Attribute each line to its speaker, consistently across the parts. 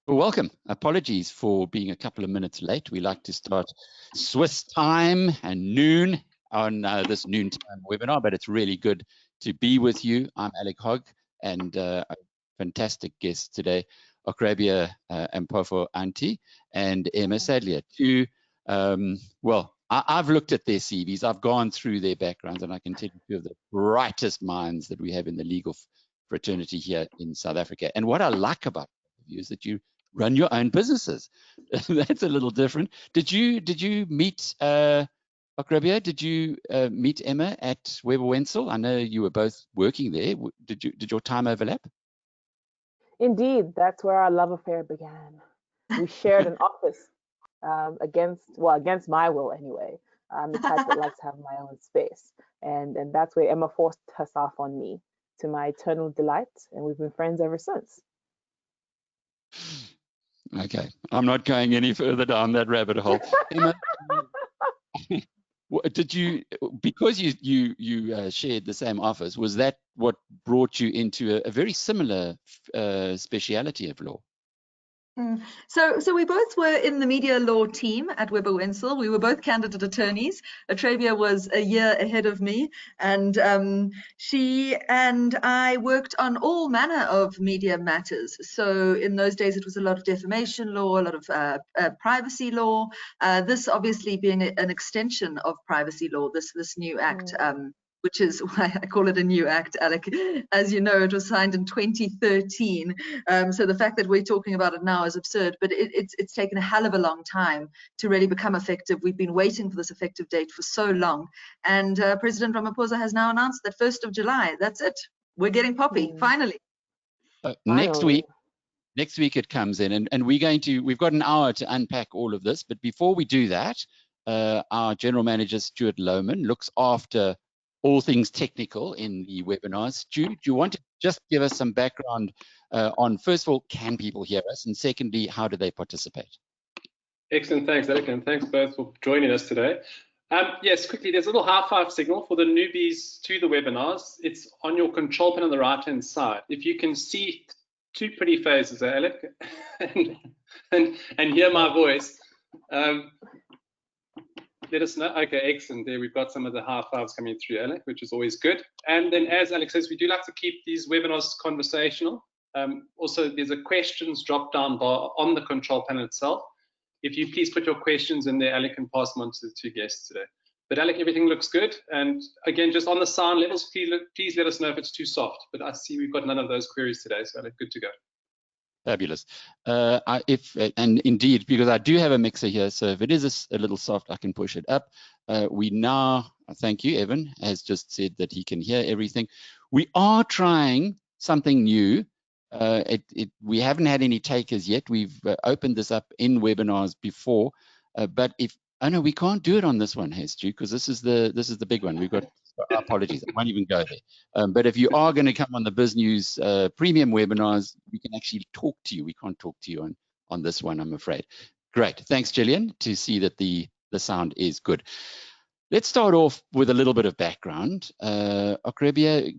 Speaker 1: Well, welcome. Apologies for being a couple of minutes late. We like to start Swiss time and noon on this noontime webinar, but it's really good to be with you. I'm Alec Hogg, and a fantastic guest today, Okyerebea Ampofo-Anti and Emma Sadleir. Two, well, I've looked at their CVs, I've gone through their backgrounds, and I can tell you two of the brightest minds that we have in the legal fraternity here in South Africa. And what I like about you is that you run your own businesses. That's a little different. Did you meet Okyerebea? Did you meet Emma at Webber Wentzel? I know you were both working there. Did your time overlap?
Speaker 2: Indeed, that's where our love affair began. We shared an office against my will anyway. I'm the type that likes to have my own space, and that's where Emma forced herself on me, to my eternal delight, and we've been friends ever since.
Speaker 1: Okay, I'm not going any further down that rabbit hole. Emma, did you, because you shared the same office, was that what brought you into a very similar speciality of law?
Speaker 3: So we both were in the media law team at Webber Wentzel. We were both candidate attorneys. Okyerebea was a year ahead of me, and she and I worked on all manner of media matters. So in those days, it was a lot of defamation law, a lot of privacy law. This obviously being an extension of privacy law. This new act. Which is why I call it a new act, Alec. As you know, it was signed in 2013. So the fact that we're talking about it now is absurd, but it's taken a hell of a long time to really become effective. We've been waiting for this effective date for so long. And President Ramaphosa has now announced that 1st of July, that's it. We're getting POPI, finally.
Speaker 1: Next week it comes in, and we've got an hour to unpack all of this. But before we do that, our General Manager, Stuart Lohman, looks after all things technical in the webinars. Stu, do you want to just give us some background on, first of all, can people hear us? And secondly, how do they participate?
Speaker 4: Excellent, thanks, Alec, and thanks both for joining us today. Yes, quickly, there's a little high-five signal for the newbies to the webinars. It's on your control panel on the right-hand side. If you can see two pretty faces, Alec, and hear my voice, let us know. Okay, excellent. There we've got some of the high fives coming through, Alec, which is always good. And then, as Alec says, we do like to keep these webinars conversational. Also, there's a questions drop-down bar on the control panel itself. If you please put your questions in there, Alec can pass them on to the two guests today. But Alec, everything looks good. And again, just on the sound levels, please let us know if it's too soft. But I see we've got none of those queries today, so Alec, good to go.
Speaker 1: Fabulous. And indeed, because I do have a mixer here, so if it is a little soft, I can push it up. We now, thank you, Evan, has just said that he can hear everything. We are trying something new. We haven't had any takers yet. We've opened this up in webinars before, but oh no, we can't do it on this one, Stu, because this is the big one. We've got apologies, I won't even go there. But if you are going to come on the Biznews premium webinars, we can actually talk to you. We can't talk to you on this one, I'm afraid. Great, thanks, Gillian, to see that the sound is good. Let's start off with a little bit of background. Okyerebea,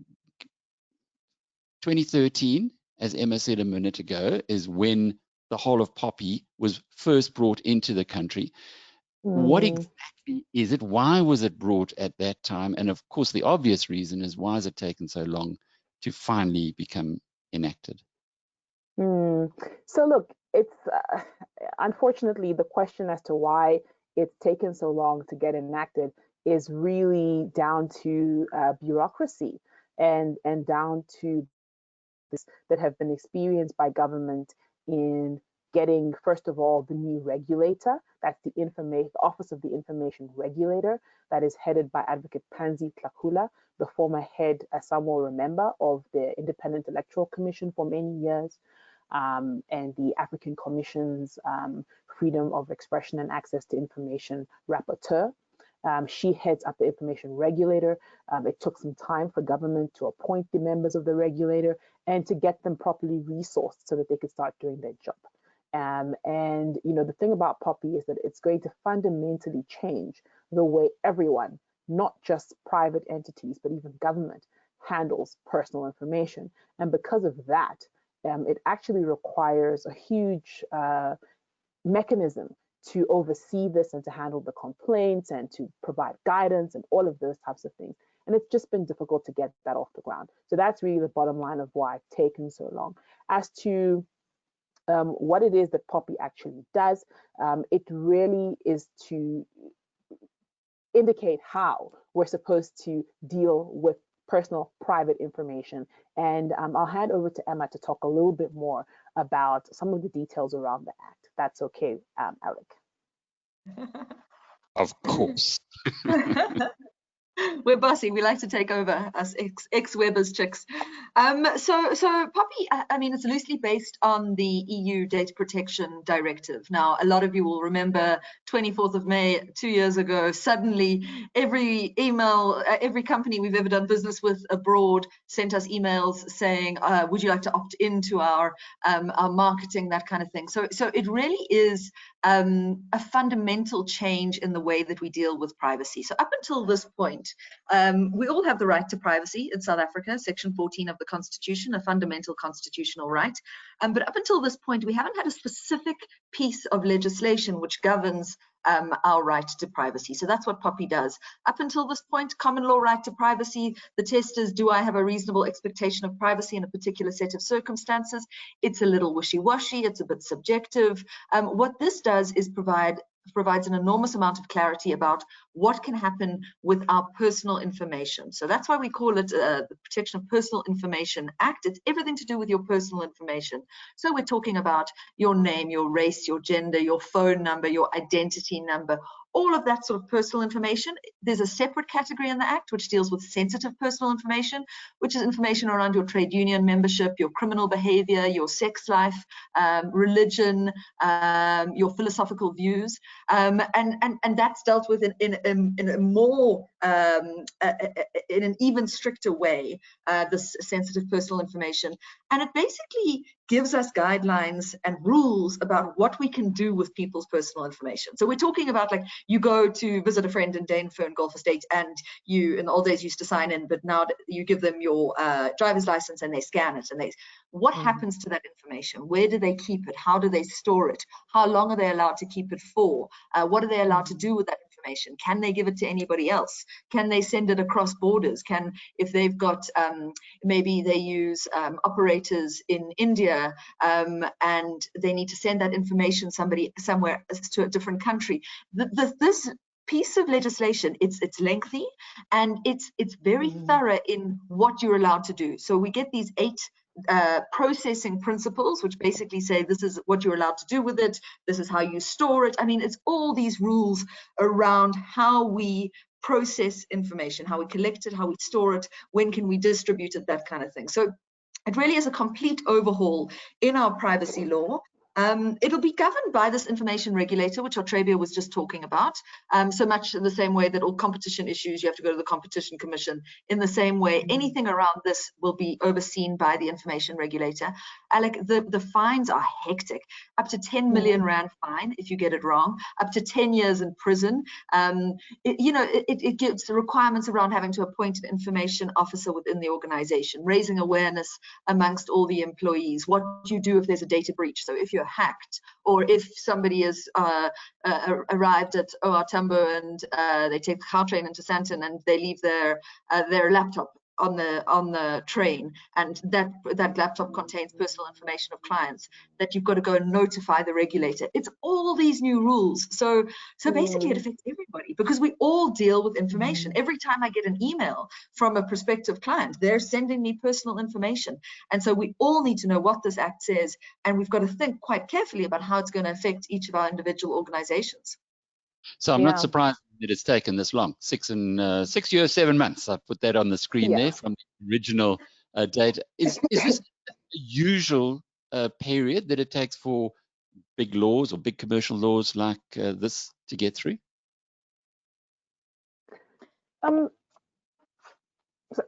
Speaker 1: 2013, as Emma said a minute ago, is when the whole of POPI was first brought into the country. What exactly is it? Why was it brought at that time? And of course, the obvious reason is, why has it taken so long to finally become enacted?
Speaker 2: So look, it's unfortunately the question as to why it's taken so long to get enacted is really down to bureaucracy and down to this that have been experienced by government in getting, first of all, the new regulator. That's the Office of the Information Regulator, that is headed by Advocate Panzi Tlakula, the former head, as some will remember, of the Independent Electoral Commission for many years, and the African Commission's Freedom of Expression and Access to Information Rapporteur. She heads up the information regulator. It took some time for government to appoint the members of the regulator and to get them properly resourced so that they could start doing their job. And you know, the thing about POPI is that it's going to fundamentally change the way everyone, not just private entities, but even government, handles personal information. And because of that, it actually requires a huge mechanism to oversee this and to handle the complaints and to provide guidance and all of those types of things. And it's just been difficult to get that off the ground. So that's really the bottom line of why it's taken so long. As to what it is that POPI actually does, it really is to indicate how we're supposed to deal with personal private information. And I'll hand over to Emma to talk a little bit more about some of the details around the Act. That's okay, Alec.
Speaker 1: Of course.
Speaker 3: We're bossy. We like to take over us ex-Webbers chicks. So POPI, I mean, it's loosely based on the EU Data Protection Directive. Now, a lot of you will remember 24th of May, 2 years ago, suddenly every email, every company we've ever done business with abroad sent us emails saying, would you like to opt into our marketing, that kind of thing. So it really is a fundamental change in the way that we deal with privacy. So up until this point, we all have the right to privacy in South Africa, Section 14 of the Constitution, a fundamental constitutional right. But up until this point, we haven't had a specific piece of legislation which governs our right to privacy. So that's what POPI does. Up until this point, common law right to privacy, the test is, do I have a reasonable expectation of privacy in a particular set of circumstances? It's a little wishy-washy, it's a bit subjective. What this does is provides an enormous amount of clarity about what can happen with our personal information. So that's why we call it the Protection of Personal Information Act. It's everything to do with your personal information. So we're talking about your name, your race, your gender, your phone number, your identity number, all of that sort of personal information. There's a separate category in the Act which deals with sensitive personal information, which is information around your trade union membership, your criminal behavior, your sex life, religion, your philosophical views, and that's dealt with in a more in an even stricter way, this sensitive personal information. And it basically gives us guidelines and rules about what we can do with people's personal information. So we're talking about, like, you go to visit a friend in Danefern Golf Estate, and you, in the old days, used to sign in, but now you give them your driver's license and they scan it, and what happens to that information? Where do they keep it? How do they store it? How long are they allowed to keep it for? What are they allowed to do with that information? Can they give it to anybody else? Can they send it across borders? If they've got, maybe they use operators in India, and they need to send that information somewhere to a different country. This piece of legislation, it's lengthy, and it's very thorough in what you're allowed to do. So we get these 8 processing principles, which basically say this is what you're allowed to do with it, this is how you store it. I mean, it's all these rules around how we process information, how we collect it, how we store it, when can we distribute it, that kind of thing. So it really is a complete overhaul in our privacy law. It'll be governed by this information regulator, which Okyerebea was just talking about, so much in the same way that all competition issues, you have to go to the Competition Commission. In the same way, anything around this will be overseen by the information regulator. Alec, the fines are hectic. Up to 10 million Rand fine if you get it wrong, up to 10 years in prison. It gives the requirements around having to appoint an information officer within the organization, raising awareness amongst all the employees, what you do if there's a data breach. So if you're hacked, or if somebody has arrived at OR Tambo and they take the car train into Sandton and they leave their laptop on the train, and that laptop contains personal information of clients, that you've got to go and notify the regulator. It's all these new rules. So basically it affects everybody, because we all deal with information. Every time I get an email from a prospective client, they're sending me personal information. And so we all need to know what this Act says, and we've got to think quite carefully about how it's going to affect each of our individual organizations.
Speaker 1: So I'm not surprised that it's taken this long, 6 years, 7 months. I put that on the screen there from the original date. Is this a usual period that it takes for big laws or big commercial laws like this to get through?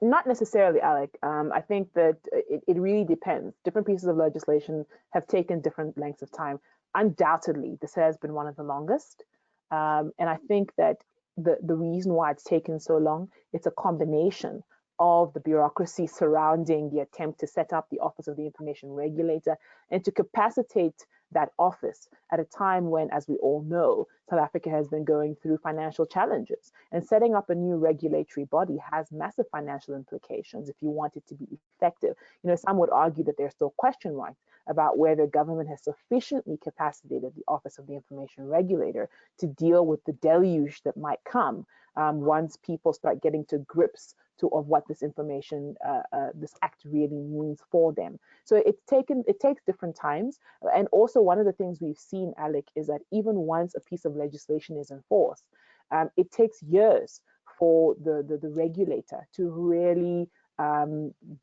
Speaker 2: Not necessarily, Alec. I think that it really depends. Different pieces of legislation have taken different lengths of time. Undoubtedly, this has been one of the longest. And I think that the reason why it's taken so long, it's a combination of the bureaucracy surrounding the attempt to set up the Office of the Information Regulator and to capacitate that office at a time when, as we all know, South Africa has been going through financial challenges. And setting up a new regulatory body has massive financial implications if you want it to be effective. You know, some would argue that there's still question marks about whether government has sufficiently capacitated the Office of the Information Regulator to deal with the deluge that might come once people start getting to grips of what this information, this act really means for them. So it takes different times. And also one of the things we've seen, Alec, is that even once a piece of legislation is enforced, it takes years for the regulator to really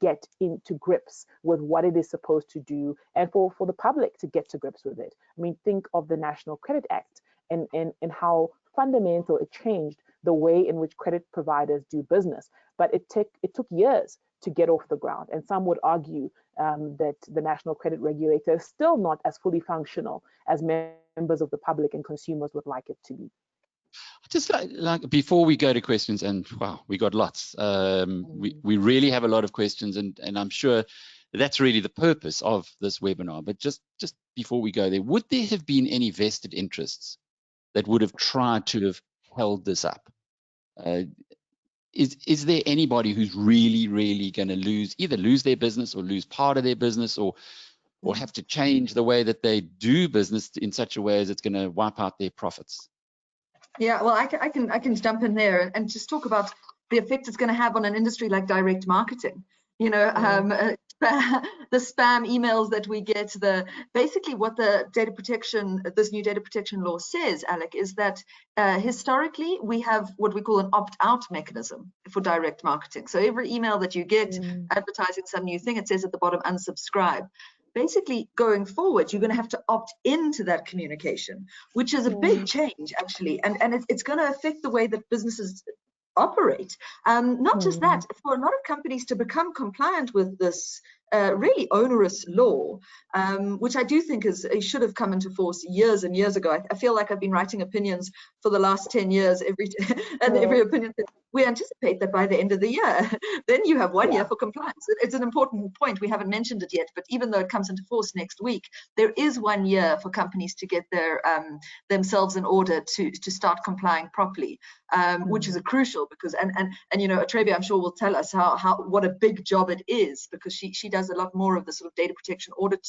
Speaker 2: get into grips with what it is supposed to do, and for the public to get to grips with it. I mean, think of the National Credit Act and how fundamental it changed the way in which credit providers do business. But it took years to get off the ground. And some would argue that the National Credit Regulator is still not as fully functional as members of the public and consumers would like it to be.
Speaker 1: Just like before we go to questions, and wow, we got lots. We really have a lot of questions, and I'm sure that's really the purpose of this webinar. But just before we go there, would there have been any vested interests that would have tried to have held this up? Is there anybody who's really going to either lose their business or lose part of their business, or have to change the way that they do business in such a way as it's going to wipe out their profits?
Speaker 3: Yeah, well, I can jump in there and just talk about the effect it's going to have on an industry like direct marketing. You know, the spam emails that we get, basically what the this new data protection law says, Alec, is that historically we have what we call an opt-out mechanism for direct marketing. So every email that you get advertising some new thing, it says at the bottom, unsubscribe. Basically, going forward, you're going to have to opt into that communication, which is a big change, actually, and it's going to affect the way that businesses operate. Not just that, for a lot of companies to become compliant with this really onerous law, which I do think it should have come into force years and years ago. I feel like I've been writing opinions for the last 10 years, every opinion. We anticipate that by the end of the year, then you have 1 year for compliance. It's an important point. We haven't mentioned it yet, but even though it comes into force next week, there is 1 year for companies to get their themselves in order to start complying properly, which is crucial because and you know, Okyerebea, I'm sure will tell us what a big job it is, because she does a lot more of the sort of data protection audit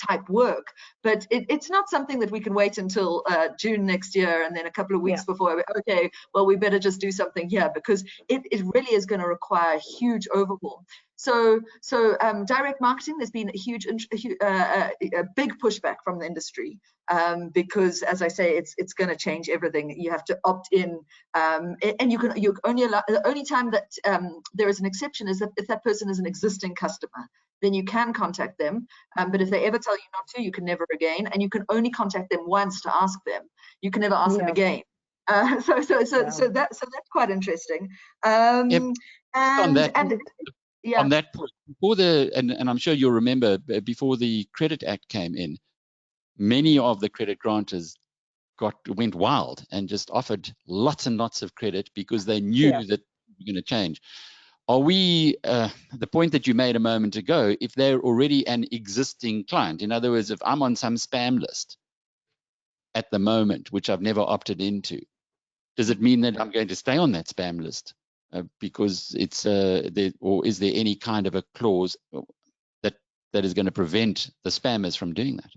Speaker 3: type work. But it's not something that we can wait until June next year and then a couple of weeks before, okay, well, we better just do something here, because it really is going to require a huge overhaul. So direct marketing, there's been a big pushback from the industry, because, as I say, it's going to change everything. You have to opt in, and you only allow, the only time that there is an exception is that if that person is an existing customer, then you can contact them. But if they ever tell you not to, you can never again, and you can only contact them once to ask them. You can never ask them again. So that's quite interesting.
Speaker 1: On that point, before and I'm sure you'll remember, before the Credit Act came in, many of the credit grantors went wild and just offered lots and lots of credit because they knew that it was going to change. Are we, the point that you made a moment ago, if they're already an existing client, in other words, if I'm on some spam list at the moment, which I've never opted into, does it mean that I'm going to stay on that spam list because it's or is there any kind of a clause that is going to prevent the spammers from doing that?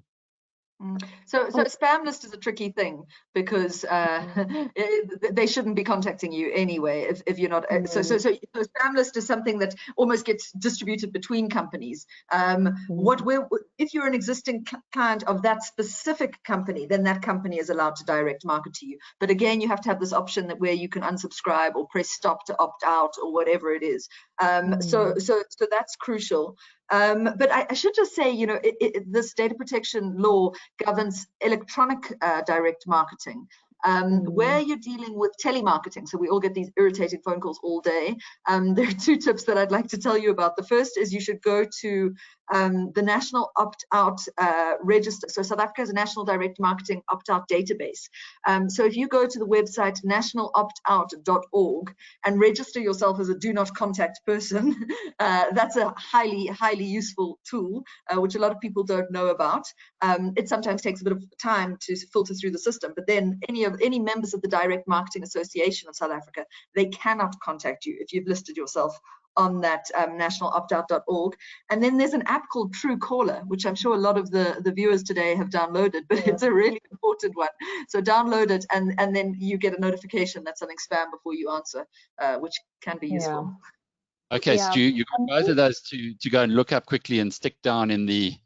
Speaker 3: So spam list is a tricky thing because they shouldn't be contacting you anyway if you're not. So spam list is something that almost gets distributed between companies. If you're an existing client of that specific company, then that company is allowed to direct market to you. But again, you have to have this option where you can unsubscribe or press stop to opt out or whatever it is. So that's crucial. But I should just say, you know, this data protection law governs electronic direct marketing. Where you're dealing with telemarketing, so we all get these irritating phone calls all day, there are two tips that I'd like to tell you about. The first is you should go to the National Opt-out Register. So South Africa has a National Direct Marketing Opt-out database. So if you go to the website nationalopt-out.org and register yourself as a do not contact person, that's a highly useful tool, which a lot of people don't know about. It sometimes takes a bit of time to filter through the system, but then any members of the Direct Marketing Association of South Africa, they cannot contact you if you've listed yourself on that nationalopt-out.org. And then there's an app called Truecaller, which I'm sure a lot of the viewers today have downloaded, but it's a really important one. So download it, and then you get a notification that something's spam before you answer, which can be useful.
Speaker 1: Okay, Stu, you've got both of those to go and look up quickly and stick down in the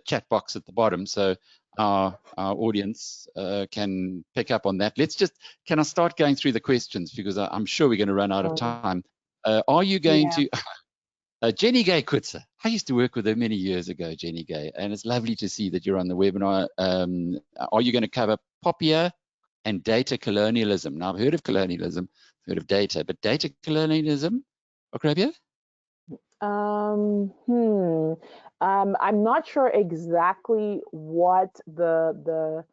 Speaker 1: chat box at the bottom, so our audience can pick up on that. Can I start going through the questions, because I'm sure we're going to run out of time. Are you going to Jenny Gay Kutzer? I used to work with her many years ago, Jenny Gay, and it's lovely to see that you're on the webinar. Are you going to cover POPI and data colonialism? Now, I've heard of colonialism, heard of data, but data colonialism, Okyerebea?
Speaker 2: I'm not sure exactly what the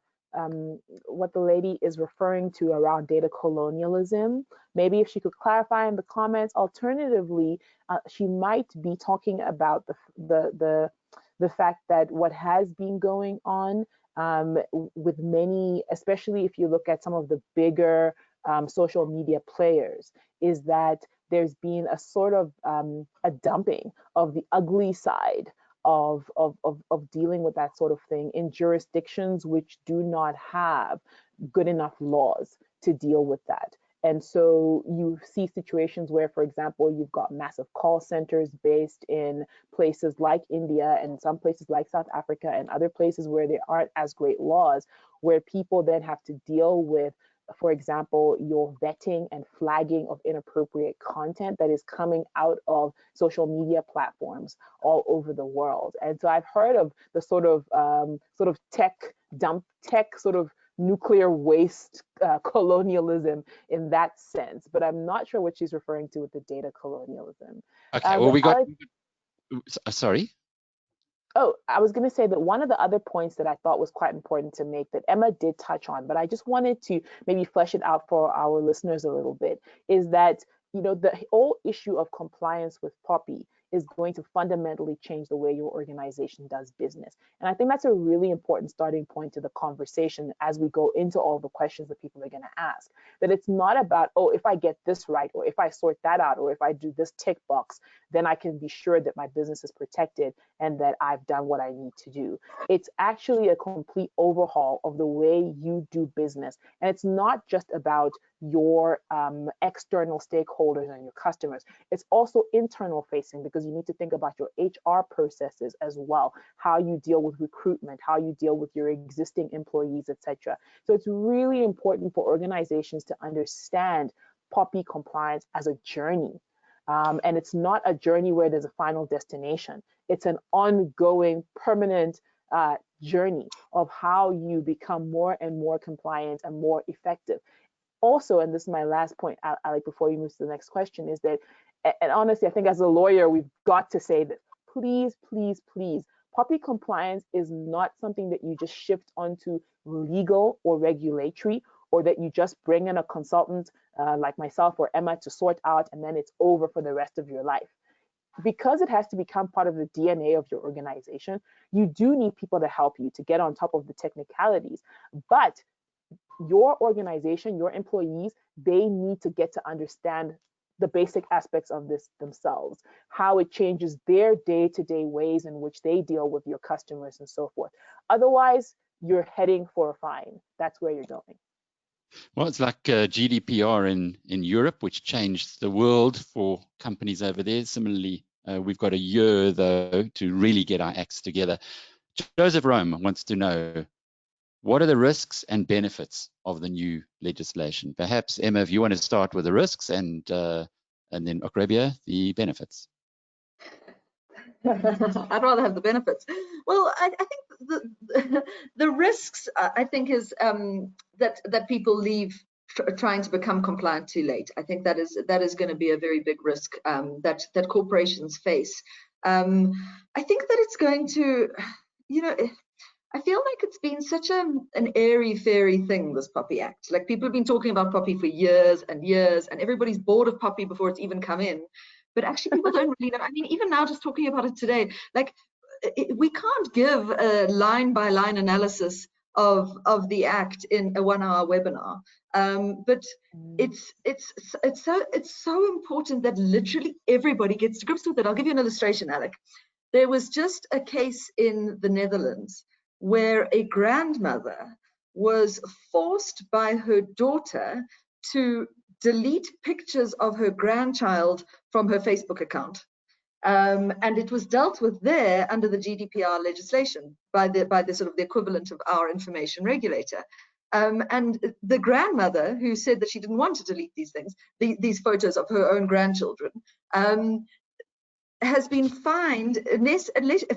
Speaker 2: lady is referring to around data colonialism. Maybe if she could clarify in the comments. Alternatively, she might be talking about the fact that what has been going on with many, especially if you look at some of the bigger social media players, is that there's been a sort of a dumping of the ugly side of dealing with that sort of thing in jurisdictions which do not have good enough laws to deal with that. And so you see situations where, for example, you've got massive call centers based in places like India and some places like South Africa and other places where there aren't as great laws, where people then have to deal with, for example, your vetting and flagging of inappropriate content that is coming out of social media platforms all over the world. And so I've heard of the sort of tech sort of nuclear waste colonialism in that sense, but I'm not sure what she's referring to with the data colonialism.
Speaker 1: Okay, well, we got, sorry.
Speaker 2: Oh, I was going to say that one of the other points that I thought was quite important to make that Emma did touch on, but I just wanted to maybe flesh it out for our listeners a little bit, is that, you know, the whole issue of compliance with POPI is going to fundamentally change the way your organization does business. And I think that's a really important starting point to the conversation as we go into all the questions that people are going to ask. That it's not about, oh, if I get this right, or if I sort that out, or if I do this tick box, then I can be sure that my business is protected and that I've done what I need to do. It's actually a complete overhaul of the way you do business. And it's not just about your external stakeholders and your customers. It's also internal facing, because you need to think about your HR processes as well, how you deal with recruitment, how you deal with your existing employees, etc. So it's really important for organizations to understand POPI compliance as a journey. And it's not a journey where there's a final destination. It's an ongoing, permanent journey of how you become more and more compliant and more effective. Also, and this is my last point, Alec, before you move to the next question, is that, and honestly, I think as a lawyer, we've got to say that please, please, please, POPI compliance is not something that you just shift onto legal or regulatory, or that you just bring in a consultant like myself or Emma to sort out, and then it's over for the rest of your life. Because it has to become part of the DNA of your organization, you do need people to help you to get on top of the technicalities. But your organization, your employees, they need to get to understand the basic aspects of this themselves, how it changes their day-to-day ways in which they deal with your customers and so forth. Otherwise, you're heading for a fine. That's where you're going.
Speaker 1: Well, it's like GDPR in Europe, which changed the world for companies over there. Similarly, we've got a year, though, to really get our acts together. Joseph Rome wants to know, what are the risks and benefits of the new legislation? Perhaps, Emma, if you want to start with the risks, and then Okyerebea, the benefits.
Speaker 3: I'd rather have the benefits. Well, I think the risks, I think, is that people leave trying to become compliant too late. I think that is going to be a very big risk that corporations face. I think that it's going to, I feel like it's been such an airy-fairy thing, this POPI Act. Like, people have been talking about POPI for years and years, and everybody's bored of POPI before it's even come in. But actually, people don't really know. I mean, even now, just talking about it today, like, we can't give a line-by-line analysis of the Act in a 1-hour webinar. But it's so important that literally everybody gets to grips with it. I'll give you an illustration, Alec. There was just a case in the Netherlands where a grandmother was forced by her daughter to delete pictures of her grandchild from her Facebook account. And it was dealt with there under the GDPR legislation by the sort of the equivalent of our information regulator. And the grandmother, who said that she didn't want to delete these things, these photos of her own grandchildren, has been fined, unless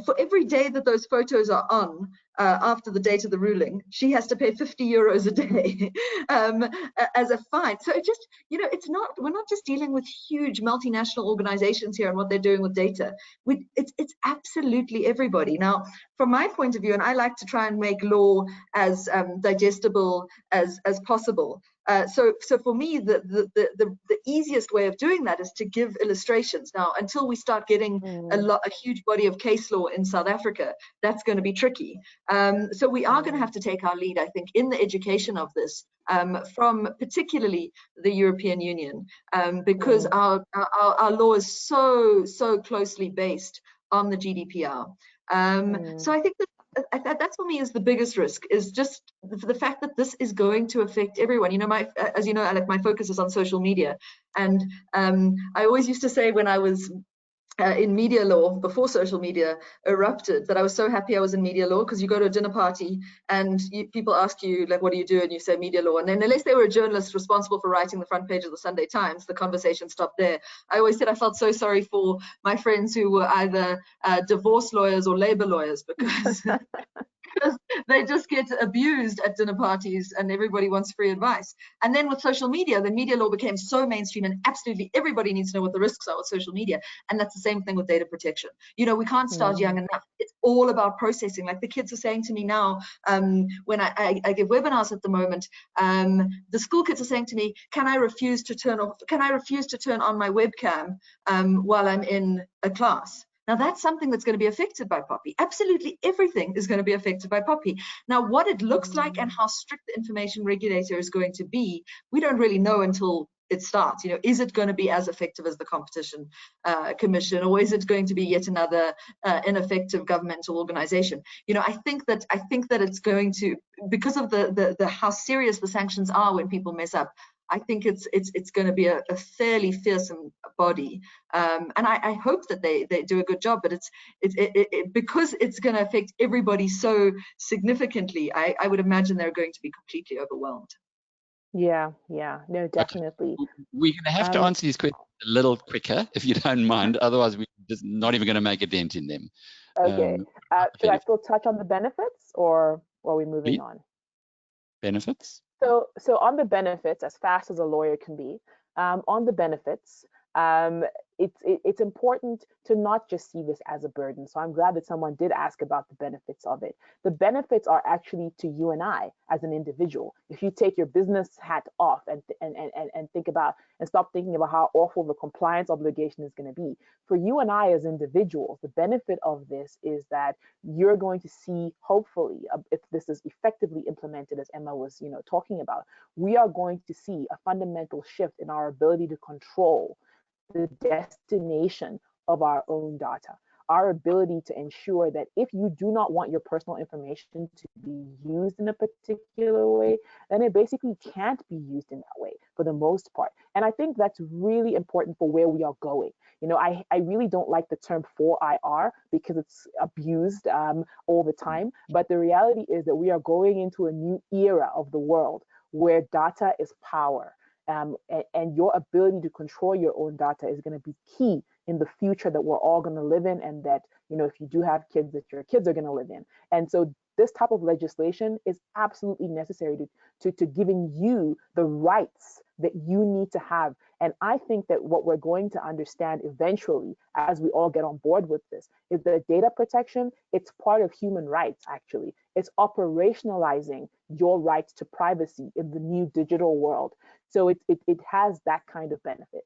Speaker 3: for every day that those photos are on after the date of the ruling, she has to pay 50 euros a day as a fine. So it just, we're not just dealing with huge multinational organizations here and what they're doing with data. It's absolutely everybody. Now, from my point of view, and I like to try and make law as digestible as possible. So for me, the easiest way of doing that is to give illustrations. Now, until we start getting a huge body of case law in South Africa, that's going to be tricky. So we are going to have to take our lead, I think, in the education of this from particularly the European Union, because our law is so closely based on the GDPR. So I think that for me is the biggest risk, is just the fact that this is going to affect everyone. As you know, Alec, my focus is on social media, and I always used to say when I was in media law before social media erupted that I was so happy I was in media law, because you go to a dinner party and people ask you, like, what do you do, and you say media law, and then unless they were a journalist responsible for writing the front page of the Sunday Times, the conversation stopped there. I always said I felt so sorry for my friends who were either divorce lawyers or labor lawyers, because they just get abused at dinner parties and everybody wants free advice. And then with social media, the media law became so mainstream, and absolutely everybody needs to know what the risks are with social media. And that's the same thing with data protection. We can't start young enough. It's all about processing. Like the kids are saying to me now, when I give webinars at the moment, the school kids are saying to me, can I refuse to turn on my webcam while I'm in a class? Now, that's something that's going to be affected by POPI. Absolutely everything is going to be affected by POPI. Now, what it looks like and how strict the information regulator is going to be, we don't really know until it starts. Is it going to be as effective as the Competition Commission, or is it going to be yet another ineffective governmental organization? I think that it's going to, because of the how serious the sanctions are when people mess up, I think it's going to be a fairly fearsome body, and I hope that they do a good job. But because it's going to affect everybody so significantly, I would imagine they're going to be completely overwhelmed.
Speaker 2: Yeah, no, definitely.
Speaker 1: We're going to have to answer these questions a little quicker, if you don't mind. Otherwise, we're just not even going to make a dent in them.
Speaker 2: Okay. Should I still touch on the benefits, or are we moving on?
Speaker 1: Benefits?
Speaker 2: So on the benefits, as fast as a lawyer can be, on the benefits, it's important to not just see this as a burden. So I'm glad that someone did ask about the benefits of it. The benefits are actually to you and I as an individual. If you take your business hat off and think about and stop thinking about how awful the compliance obligation is going to be, for you and I as individuals, the benefit of this is that you're going to see, hopefully, if this is effectively implemented, as Emma was talking about, we are going to see a fundamental shift in our ability to control the destination of our own data, our ability to ensure that if you do not want your personal information to be used in a particular way, then it basically can't be used in that way for the most part. And I think that's really important for where we are going. I really don't like the term 4IR because it's abused all the time. But the reality is that we are going into a new era of the world where data is power. And your ability to control your own data is going to be key in the future that we're all going to live in, and that, you know, if you do have kids, that your kids are going to live in. And so this type of legislation is absolutely necessary to giving you the rights that you need to have. And I think that what we're going to understand eventually, as we all get on board with this, is that data protection, it's part of human rights, actually. It's operationalizing your rights to privacy in the new digital world. So it has that kind of benefit.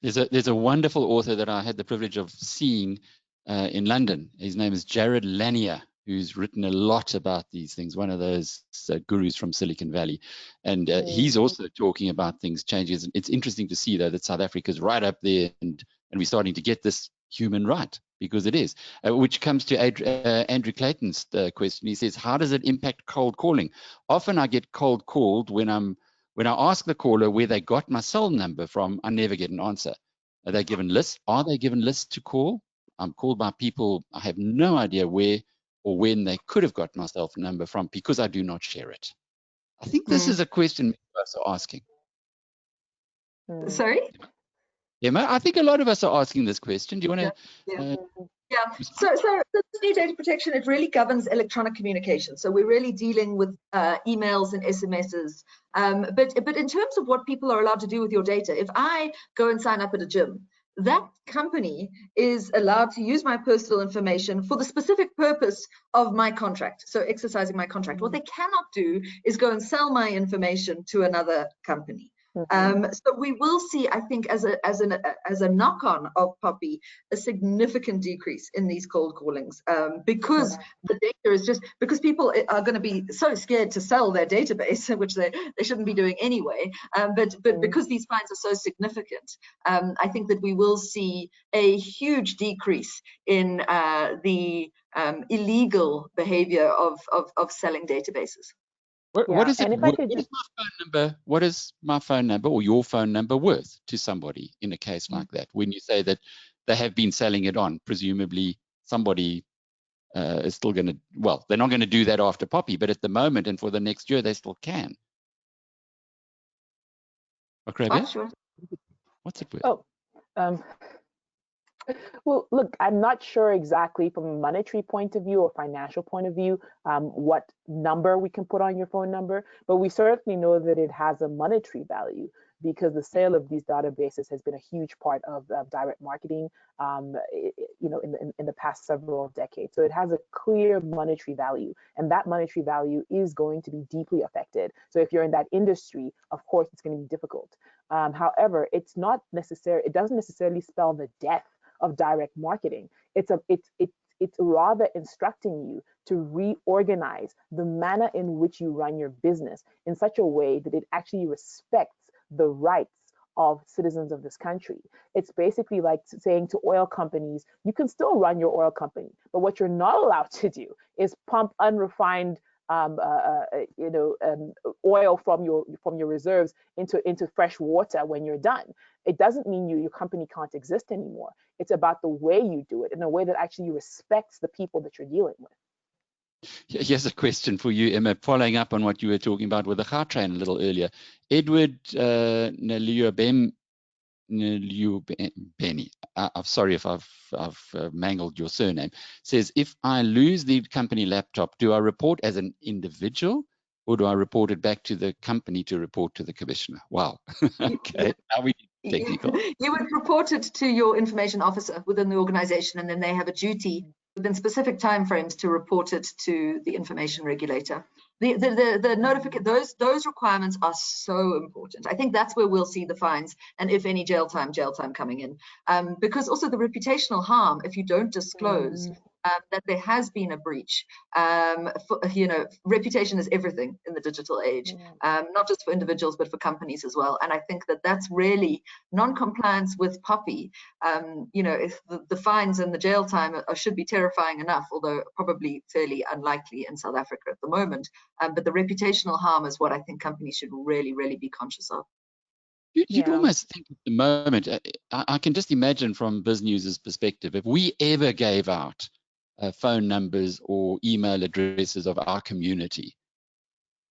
Speaker 1: There's a wonderful author that I had the privilege of seeing in London. His name is Jared Lanier, who's written a lot about these things, one of those gurus from Silicon Valley. And he's also talking about things changing. It's interesting to see, though, that South Africa's right up there, and we're starting to get this human right, because it is. Which comes to Andrew Clayton's question. He says, how does it impact cold calling? Often I get cold called when I ask the caller where they got my cell number from, I never get an answer. Are they given lists? Are they given lists to call? I'm called by people I have no idea where or when they could have got my cell number from, because I do not share it. I think this is a question many of us are asking.
Speaker 3: Sorry?
Speaker 1: Emma, I think a lot of us are asking this question. Do you want to?
Speaker 3: Yeah. So this new data protection, it really governs electronic communication. So we're really dealing with emails and SMSs. But in terms of what people are allowed to do with your data, if I go and sign up at a gym, that company is allowed to use my personal information for the specific purpose of my contract, so exercising my contract. What they cannot do is go and sell my information to another company. So we will see, I think, as a knock-on of POPI, a significant decrease in these cold callings, because the data is just, because people are going to be so scared to sell their database, which they shouldn't be doing anyway. But because these fines are so significant, I think that we will see a huge decrease in the illegal behavior of selling databases.
Speaker 1: What is it? What is my phone number or your phone number worth to somebody in a case like that? When you say that they have been selling it on, presumably somebody is still going to, well, they're not going to do that after POPI, but at the moment and for the next year, they still can. Okyerebea?
Speaker 3: Sure.
Speaker 1: What's it worth?
Speaker 2: Well, look, I'm not sure exactly from a monetary point of view or financial point of view what number we can put on your phone number, but we certainly know that it has a monetary value, because the sale of these databases has been a huge part of direct marketing, you know, in the past several decades. So it has a clear monetary value, and that monetary value is going to be deeply affected. So if you're in that industry, of course, it's going to be difficult. However, it's not necessary. It doesn't necessarily spell the death of direct marketing. It's rather instructing you to reorganize the manner in which you run your business in such a way that it actually respects the rights of citizens of this country. It's basically like saying to oil companies, you can still run your oil company, but what you're not allowed to do is pump unrefined oil from your reserves into fresh water when you're done. It doesn't mean your company can't exist anymore. It's about the way you do it, in a way that actually respects the people that you're dealing with.
Speaker 1: Here's a question for you, Emma, following up on what you were talking about with the Gautrain a little earlier. Edward Naliubeni, I'm sorry if I've mangled your surname, says, if I lose the company laptop, do I report as an individual, or do I report it back to the company to report to the commissioner? Wow. Okay, now we get technical.
Speaker 3: You would report it to your information officer within the organization, and then they have a duty within specific timeframes to report it to the information regulator. Those requirements are so important. I think that's where we'll see the fines, and if any, jail time coming in, because also the reputational harm if you don't disclose that there has been a breach. Reputation is everything in the digital age, not just for individuals but for companies as well. And I think that that's really non-compliance with POPI. If the fines and the jail time should be terrifying enough, although probably fairly unlikely in South Africa at the moment. But the reputational harm is what I think companies should really, really be conscious of.
Speaker 1: You'd almost think at the moment, I can just imagine from Biznews' perspective, if we ever gave out phone numbers or email addresses of our community,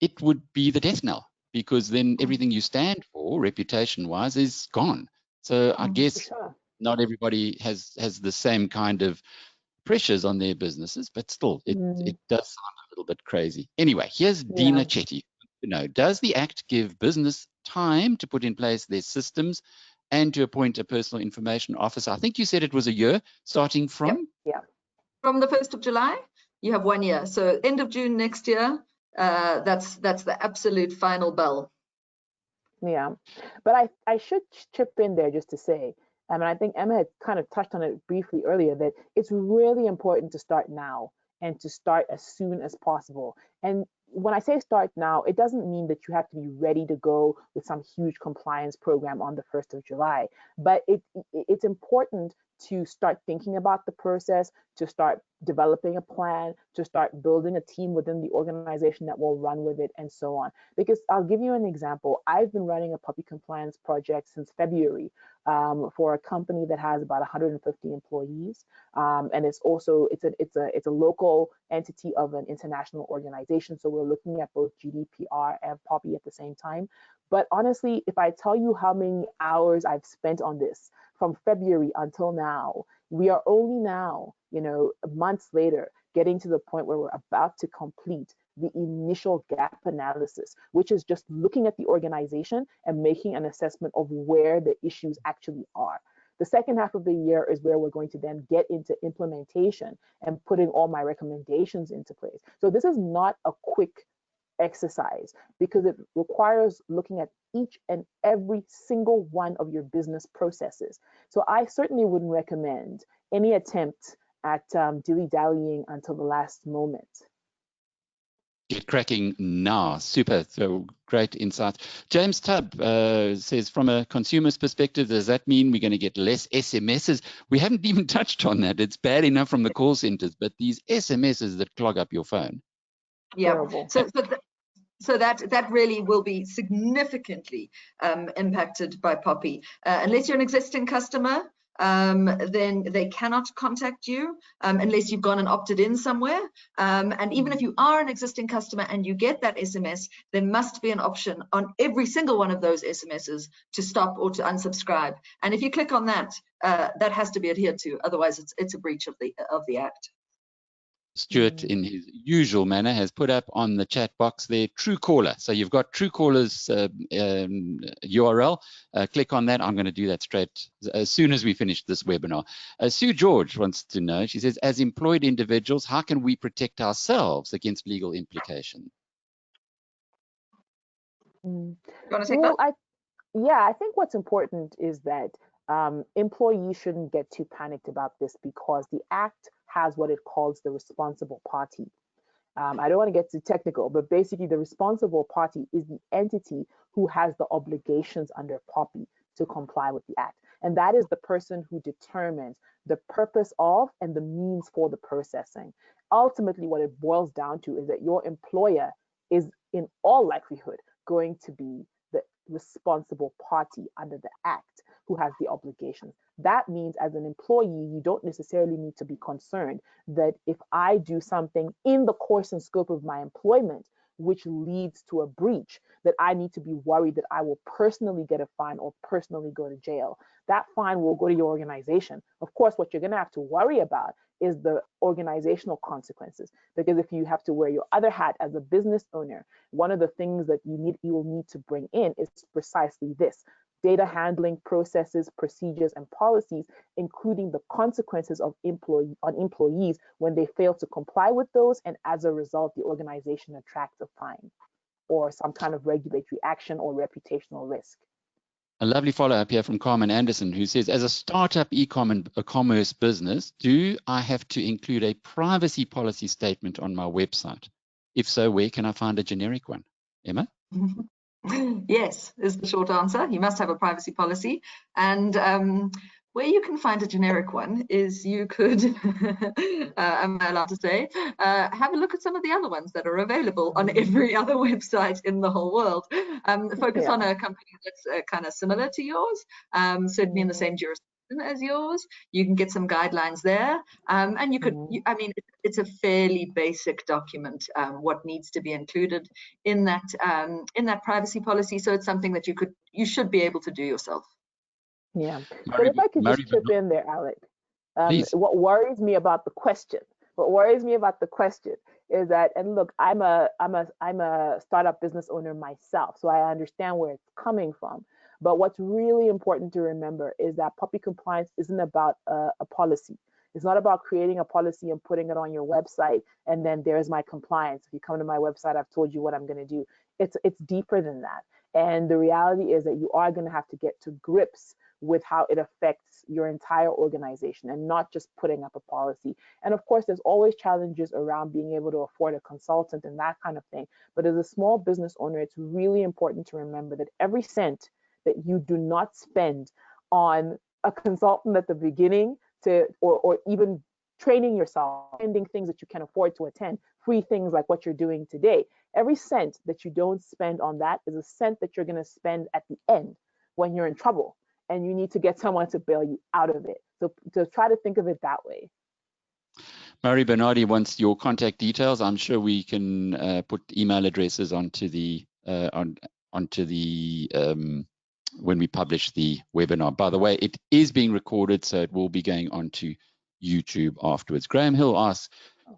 Speaker 1: it would be the death knell, because then everything you stand for, reputation-wise, is gone. So I guess not everybody has the same kind of pressures on their businesses, but still, it does sound a little bit crazy. Anyway, here's Dina Chetty. Does the Act give business time to put in place their systems and to appoint a personal information officer? I think you said it was a year starting from?
Speaker 3: From the 1st of July, you have 1 year. So end of June next year, that's the absolute final bell.
Speaker 2: Yeah, but I should chip in there just to say, and I think Emma had kind of touched on it briefly earlier, that it's really important to start now and to start as soon as possible. And when I say start now, it doesn't mean that you have to be ready to go with some huge compliance program on the 1st of July, but it's important to start thinking about the process, to start developing a plan, to start building a team within the organization that will run with it, and so on. Because I'll give you an example. I've been running a POPI compliance project since February for a company that has about 150 employees, and it's a local entity of an international organization. So we're looking at both GDPR and POPI at the same time. But honestly, if I tell you how many hours I've spent on this from February until now, we are only now, months later, getting to the point where we're about to complete the initial gap analysis, which is just looking at the organization and making an assessment of where the issues actually are. The second half of the year is where we're going to then get into implementation and putting all my recommendations into place. So this is not a quick exercise because it requires looking at each and every single one of your business processes. So I certainly wouldn't recommend any attempt at dilly-dallying until the last moment.
Speaker 1: Get cracking now. Super. So great insight. James Tubb says, from a consumer's perspective, does that mean we're going to get less SMSs? We haven't even touched on that. It's bad enough from the call centers, but these SMSs that clog up your phone.
Speaker 3: Yeah. So that really will be significantly impacted by POPI. Unless you're an existing customer, then they cannot contact you unless you've gone and opted in somewhere. And even if you are an existing customer and you get that SMS, there must be an option on every single one of those SMSs to stop or to unsubscribe. And if you click on that, that has to be adhered to. Otherwise, it's a breach of the Act.
Speaker 1: Stuart, in his usual manner, has put up on the chat box there, Truecaller. So you've got Truecaller's URL. Click on that. I'm going to do that straight as soon as we finish this webinar. Sue George wants to know, she says, as employed individuals, how can we protect ourselves against legal implication?
Speaker 3: You want to take that?
Speaker 2: I think what's important is that employees shouldn't get too panicked about this because the Act has what it calls the responsible party. I don't want to get too technical, but basically the responsible party is the entity who has the obligations under POPI to comply with the Act. And that is the person who determines the purpose of and the means for the processing. Ultimately, what it boils down to is that your employer is in all likelihood going to be the responsible party under the Act who has the obligations. That means as an employee, you don't necessarily need to be concerned that if I do something in the course and scope of my employment, which leads to a breach, that I need to be worried that I will personally get a fine or personally go to jail. That fine will go to your organization. Of course, what you're going to have to worry about is the organizational consequences, because if you have to wear your other hat as a business owner, one of the things that you will need to bring in is precisely this: data handling processes, procedures, and policies, including the consequences of employees when they fail to comply with those, and as a result, the organization attracts a fine or some kind of regulatory action or reputational risk.
Speaker 1: A lovely follow-up here from Carmen Anderson, who says, as a startup e-commerce business, do I have to include a privacy policy statement on my website? If so, where can I find a generic one? Emma?
Speaker 3: Yes, is the short answer. You must have a privacy policy. And where you can find a generic one is you could, am I allowed to say, have a look at some of the other ones that are available on every other website in the whole world. Focus on a company that's kind of similar to yours, certainly in the same jurisdiction as yours. You can get some guidelines there, and you could, I mean, it's a fairly basic document, what needs to be included in that privacy policy. So it's something that you should be able to do yourself.
Speaker 2: Yeah, but if I could just chip in there, Alec, what worries me about the question, is that, and look, I'm a startup business owner myself, so I understand where it's coming from. But what's really important to remember is that POPI compliance isn't about a policy. It's not about creating a policy and putting it on your website and then there's my compliance. If you come to my website, I've told you what I'm going to do. It's deeper than that. And the reality is that you are going to have to get to grips with how it affects your entire organization and not just putting up a policy. And of course, there's always challenges around being able to afford a consultant and that kind of thing. But as a small business owner, it's really important to remember that every cent that you do not spend on a consultant at the beginning or even training yourself, attending things that you can afford to attend, free things like what you're doing today, every cent that you don't spend on that is a cent that you're going to spend at the end when you're in trouble and you need to get someone to bail you out of it. So to try to think of it that way.
Speaker 1: Murray Bernardi wants your contact details. I'm sure we can put email addresses onto the when we publish the webinar. By the way, it is being recorded, so it will be going onto YouTube afterwards. Graham Hill asks,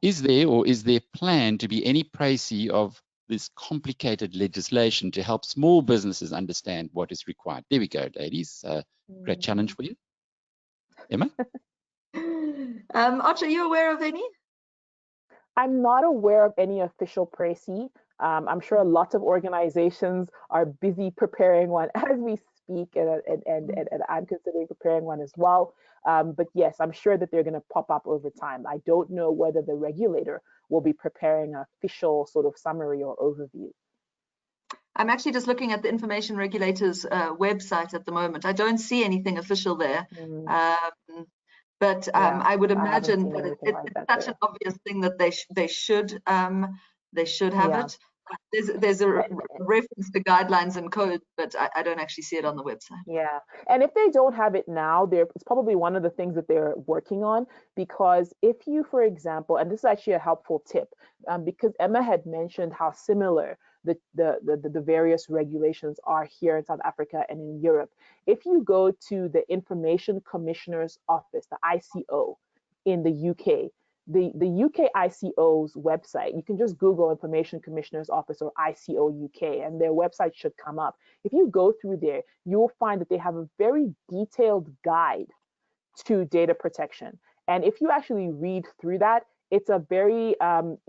Speaker 1: is there planned to be any précis of this complicated legislation to help small businesses understand what is required? There we go, ladies. Great challenge for you. Emma?
Speaker 3: Arch, are you aware of any?
Speaker 2: I'm not aware of any official précis. I'm sure lots of organizations are busy preparing one as we speak, and I'm considering preparing one as well. But yes, I'm sure that they're going to pop up over time. I don't know whether the regulator will be preparing an official sort of summary or overview.
Speaker 3: I'm actually just looking at the information regulator's website at the moment. I don't see anything official there. But I would imagine that it's such an obvious thing that they should have it. There's a reference to guidelines and code, but I don't actually see it on the website.
Speaker 2: Yeah, and if they don't have it now, it's probably one of the things that they're working on, because if you, for example, and this is actually a helpful tip, because Emma had mentioned how similar the various regulations are here in South Africa and in Europe. If you go to the Information Commissioner's Office, the ICO in the UK, the UK ICO's website, you can just Google Information Commissioner's Office or ICO UK, and their website should come up. If you go through there, you will find that they have a very detailed guide to data protection. And if you actually read through that, it's a very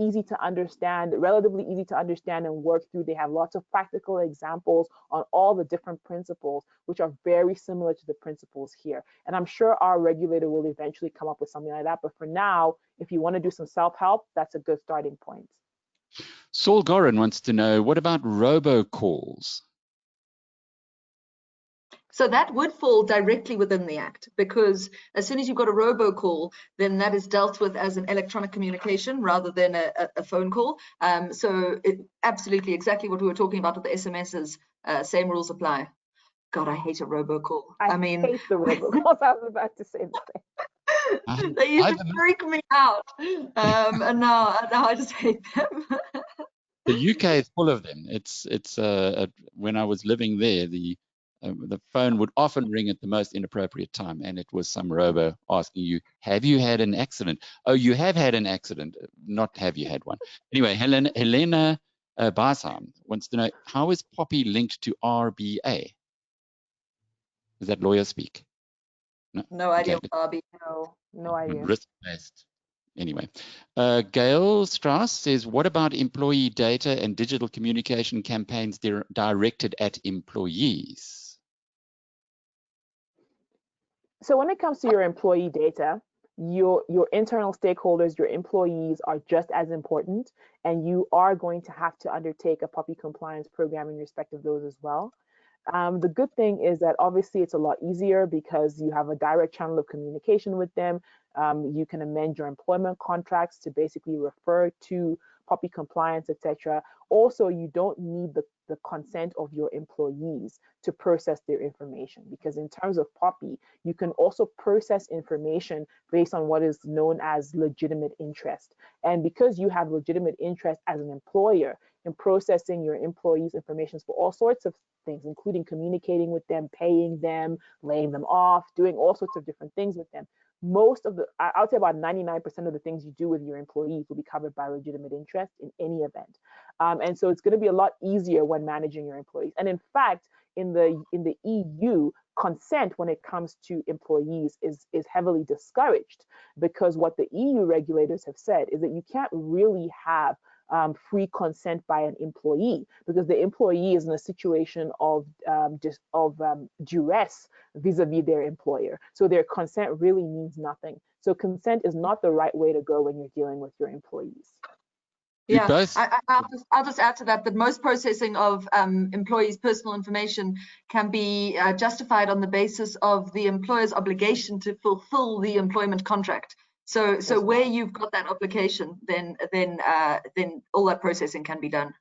Speaker 2: easy to understand, relatively easy to understand and work through. They have lots of practical examples on all the different principles, which are very similar to the principles here. And I'm sure our regulator will eventually come up with something like that. But for now, if you want to do some self-help, that's a good starting point.
Speaker 1: Saul Gorin wants to know, what about robocalls?
Speaker 3: So that would fall directly within the Act, because as soon as you've got a robocall, then that is dealt with as an electronic communication rather than a phone call. So absolutely exactly what we were talking about with the SMSs, same rules apply. God, I hate a robocall. I mean,
Speaker 2: hate the robocalls. I was about to say the same.
Speaker 3: They used to freak me out, and now I just hate them.
Speaker 1: The UK is full of them. When I was living there, the phone would often ring at the most inappropriate time, and it was some robo asking you, have you had an accident? Oh, you have had an accident, not have you had one. Anyway, Helena Basam wants to know, how is POPI linked to RBA? Is that lawyer speak?
Speaker 3: No idea what RBA.
Speaker 2: No idea.
Speaker 1: Risk-based. Anyway, Gail Strauss says, what about employee data and digital communication campaigns directed at employees?
Speaker 2: So when it comes to your employee data, your internal stakeholders, your employees are just as important, and you are going to have to undertake a POPI compliance program in respect of those as well. The good thing is that obviously it's a lot easier because you have a direct channel of communication with them. You can amend your employment contracts to basically refer to POPI compliance, etc. Also, you don't need the consent of your employees to process their information, because in terms of POPI, you can also process information based on what is known as legitimate interest. And because you have legitimate interest as an employer in processing your employees' information for all sorts of things, including communicating with them, paying them, laying them off, doing all sorts of different things with them, most of the, I would say about 99% of the things you do with your employees will be covered by legitimate interest in any event. And so it's going to be a lot easier when managing your employees. And in fact, in the EU, consent when it comes to employees is heavily discouraged, because what the EU regulators have said is that you can't really have free consent by an employee, because the employee is in a situation of duress vis-a-vis their employer. So their consent really means nothing. So consent is not the right way to go when you're dealing with your employees.
Speaker 3: Yeah, I'll just add to that most processing of employees' personal information can be justified on the basis of the employer's obligation to fulfill the employment contract. So where you've got that obligation, then all that processing can be done.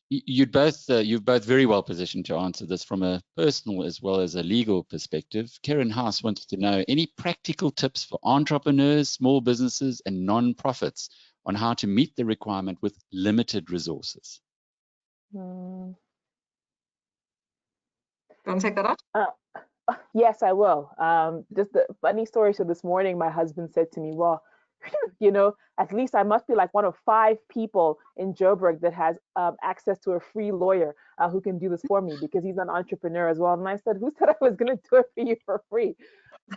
Speaker 1: You're both very well positioned to answer this from a personal as well as a legal perspective. Karen House wants to know any practical tips for entrepreneurs, small businesses, and non-profits on how to meet the requirement with limited resources.
Speaker 3: Want to take that out?
Speaker 2: Yes, I will. Just the funny story. So this morning, my husband said to me, well, you know, at least I must be like one of 5 people in Joburg that has access to a free lawyer who can do this for me, because he's an entrepreneur as well. And I said, who said I was going to do it for you for free?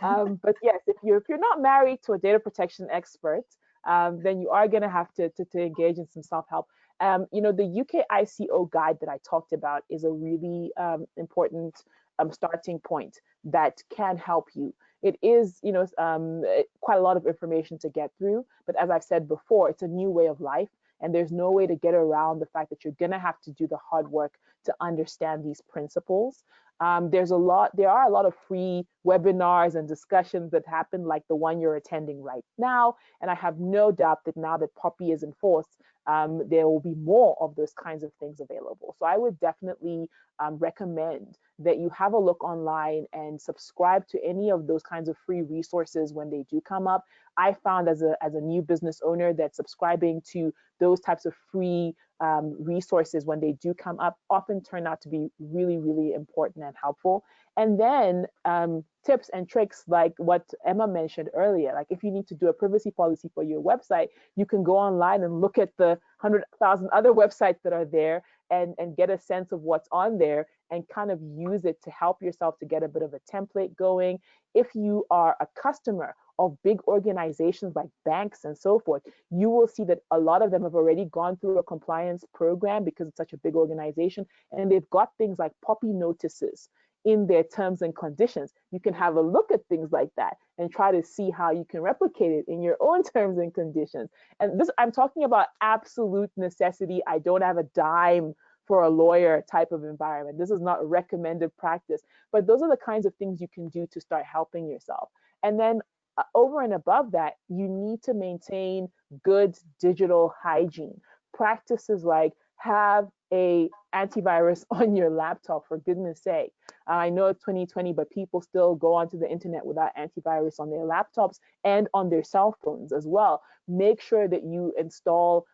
Speaker 2: But yes, if you're not married to a data protection expert, then you are going to have to engage in some self-help. You know, the UK ICO guide that I talked about is a really important starting point that can help you. It is, you know, quite a lot of information to get through, but as I've said before, it's a new way of life, and there's no way to get around the fact that you're going to have to do the hard work to understand these principles. There are a lot of free webinars and discussions that happen, like the one you're attending right now, and I have no doubt that now that POPI is enforced, there will be more of those kinds of things available. So I would definitely recommend that you have a look online and subscribe to any of those kinds of free resources when they do come up. I found as a new business owner that subscribing to those types of free resources when they do come up often turn out to be really, really important and helpful. And then tips and tricks like what Emma mentioned earlier, like if you need to do a privacy policy for your website, you can go online and look at the 100,000 other websites that are there and get a sense of what's on there and kind of use it to help yourself to get a bit of a template going. If you are a customer of big organizations like banks and so forth, you will see that a lot of them have already gone through a compliance program because it's such a big organization, and they've got things like POPI notices in their terms and conditions. You can have a look at things like that and try to see how you can replicate it in your own terms and conditions. And this, I'm talking about absolute necessity. I don't have a dime for a lawyer type of environment. This is not recommended practice, but those are the kinds of things you can do to start helping yourself. And then over and above that, you need to maintain good digital hygiene. Practices like have a antivirus on your laptop, for goodness sake. I know it's 2020, but people still go onto the internet without antivirus on their laptops and on their cell phones as well. Make sure that you install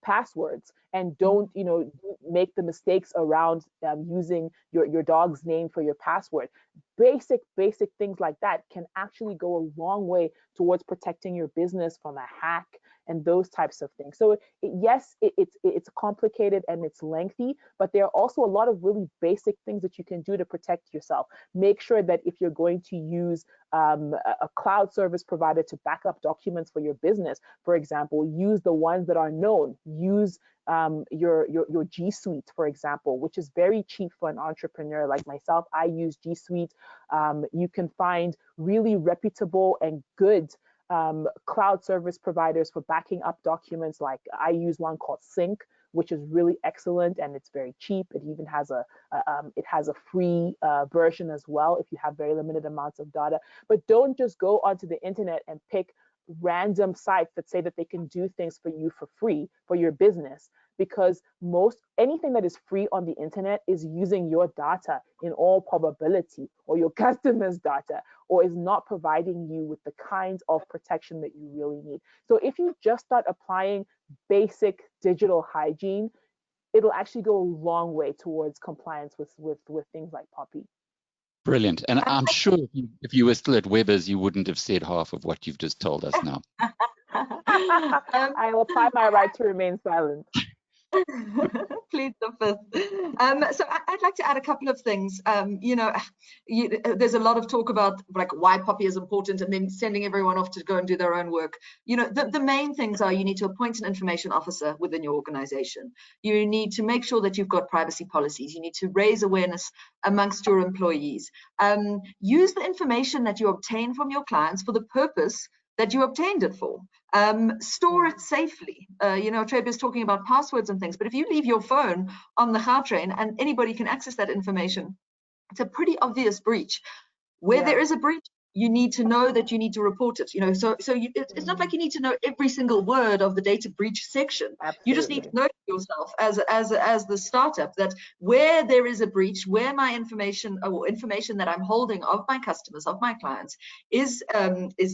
Speaker 2: passwords and don't, you know, make the mistakes around using your dog's name for your password. Basic things like that can actually go a long way towards protecting your business from a hack and those types of things. So yes, it's complicated and it's lengthy, but there are also a lot of really basic things that you can do to protect yourself. Make sure that if you're going to use a cloud service provider to back up documents for your business, for example, use the ones that are known. Use your G Suite, for example, which is very cheap for an entrepreneur like myself. I use G Suite. You can find really reputable and good cloud service providers for backing up documents. Like I use one called Sync, which is really excellent, and it's very cheap. It even has a free version as well if you have very limited amounts of data. But don't just go onto the internet and pick random sites that say that they can do things for you for free for your business, because anything that is free on the internet is using your data in all probability, or your customers' data, or is not providing you with the kinds of protection that you really need. So if you just start applying basic digital hygiene, it'll actually go a long way towards compliance with things like POPI.
Speaker 1: Brilliant. And I'm sure if you were still at Webber's, you wouldn't have said half of what you've just told us now.
Speaker 2: I will apply my right to remain silent.
Speaker 3: Plead the fifth. So I'd like to add a couple of things. There's a lot of talk about like why POPI is important and then sending everyone off to go and do their own work. The main things are you need to appoint an information officer within your organization. You need to make sure that you've got privacy policies. You need to raise awareness amongst your employees. Use the information that you obtain from your clients for the purpose that you obtained it for. Store it safely. Okyerebea is talking about passwords and things, but if you leave your phone on the Gautrain and anybody can access that information, it's a pretty obvious breach. Where there is a breach, you need to know that you need to report it. It's not like you need to know every single word of the data breach section.
Speaker 2: Absolutely.
Speaker 3: You just need to know yourself as the startup that where there is a breach, where my information or information that I'm holding of my customers, of my clients, is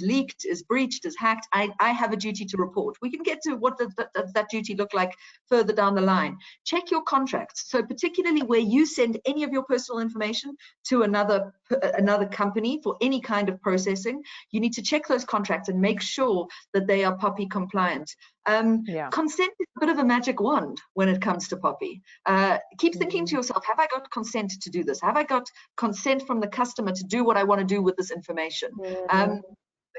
Speaker 3: leaked, is breached, is hacked, I have a duty to report. We can get to what does that duty look like further down the line. Check your contracts. So particularly where you send any of your personal information to another company for any kind of processing, you need to check those contracts and make sure that they are POPI compliant. Consent is a bit of a magic wand when it comes to POPI. Keep thinking to yourself, have I got consent to do this? Have I got consent from the customer to do what I want to do with this information?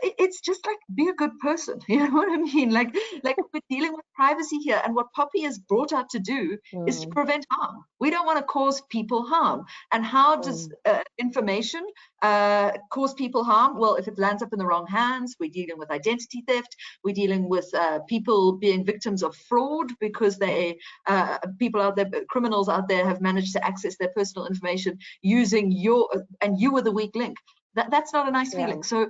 Speaker 3: It's just like, be a good person. You know what I mean? Like we're dealing with privacy here, and what POPI is brought out to do is to prevent harm. We don't want to cause people harm. And how does information cause people harm? Well, if it lands up in the wrong hands, we're dealing with identity theft. We're dealing with people being victims of fraud because people out there, criminals out there, have managed to access their personal information using and you were the weak link. That's not a nice feeling. So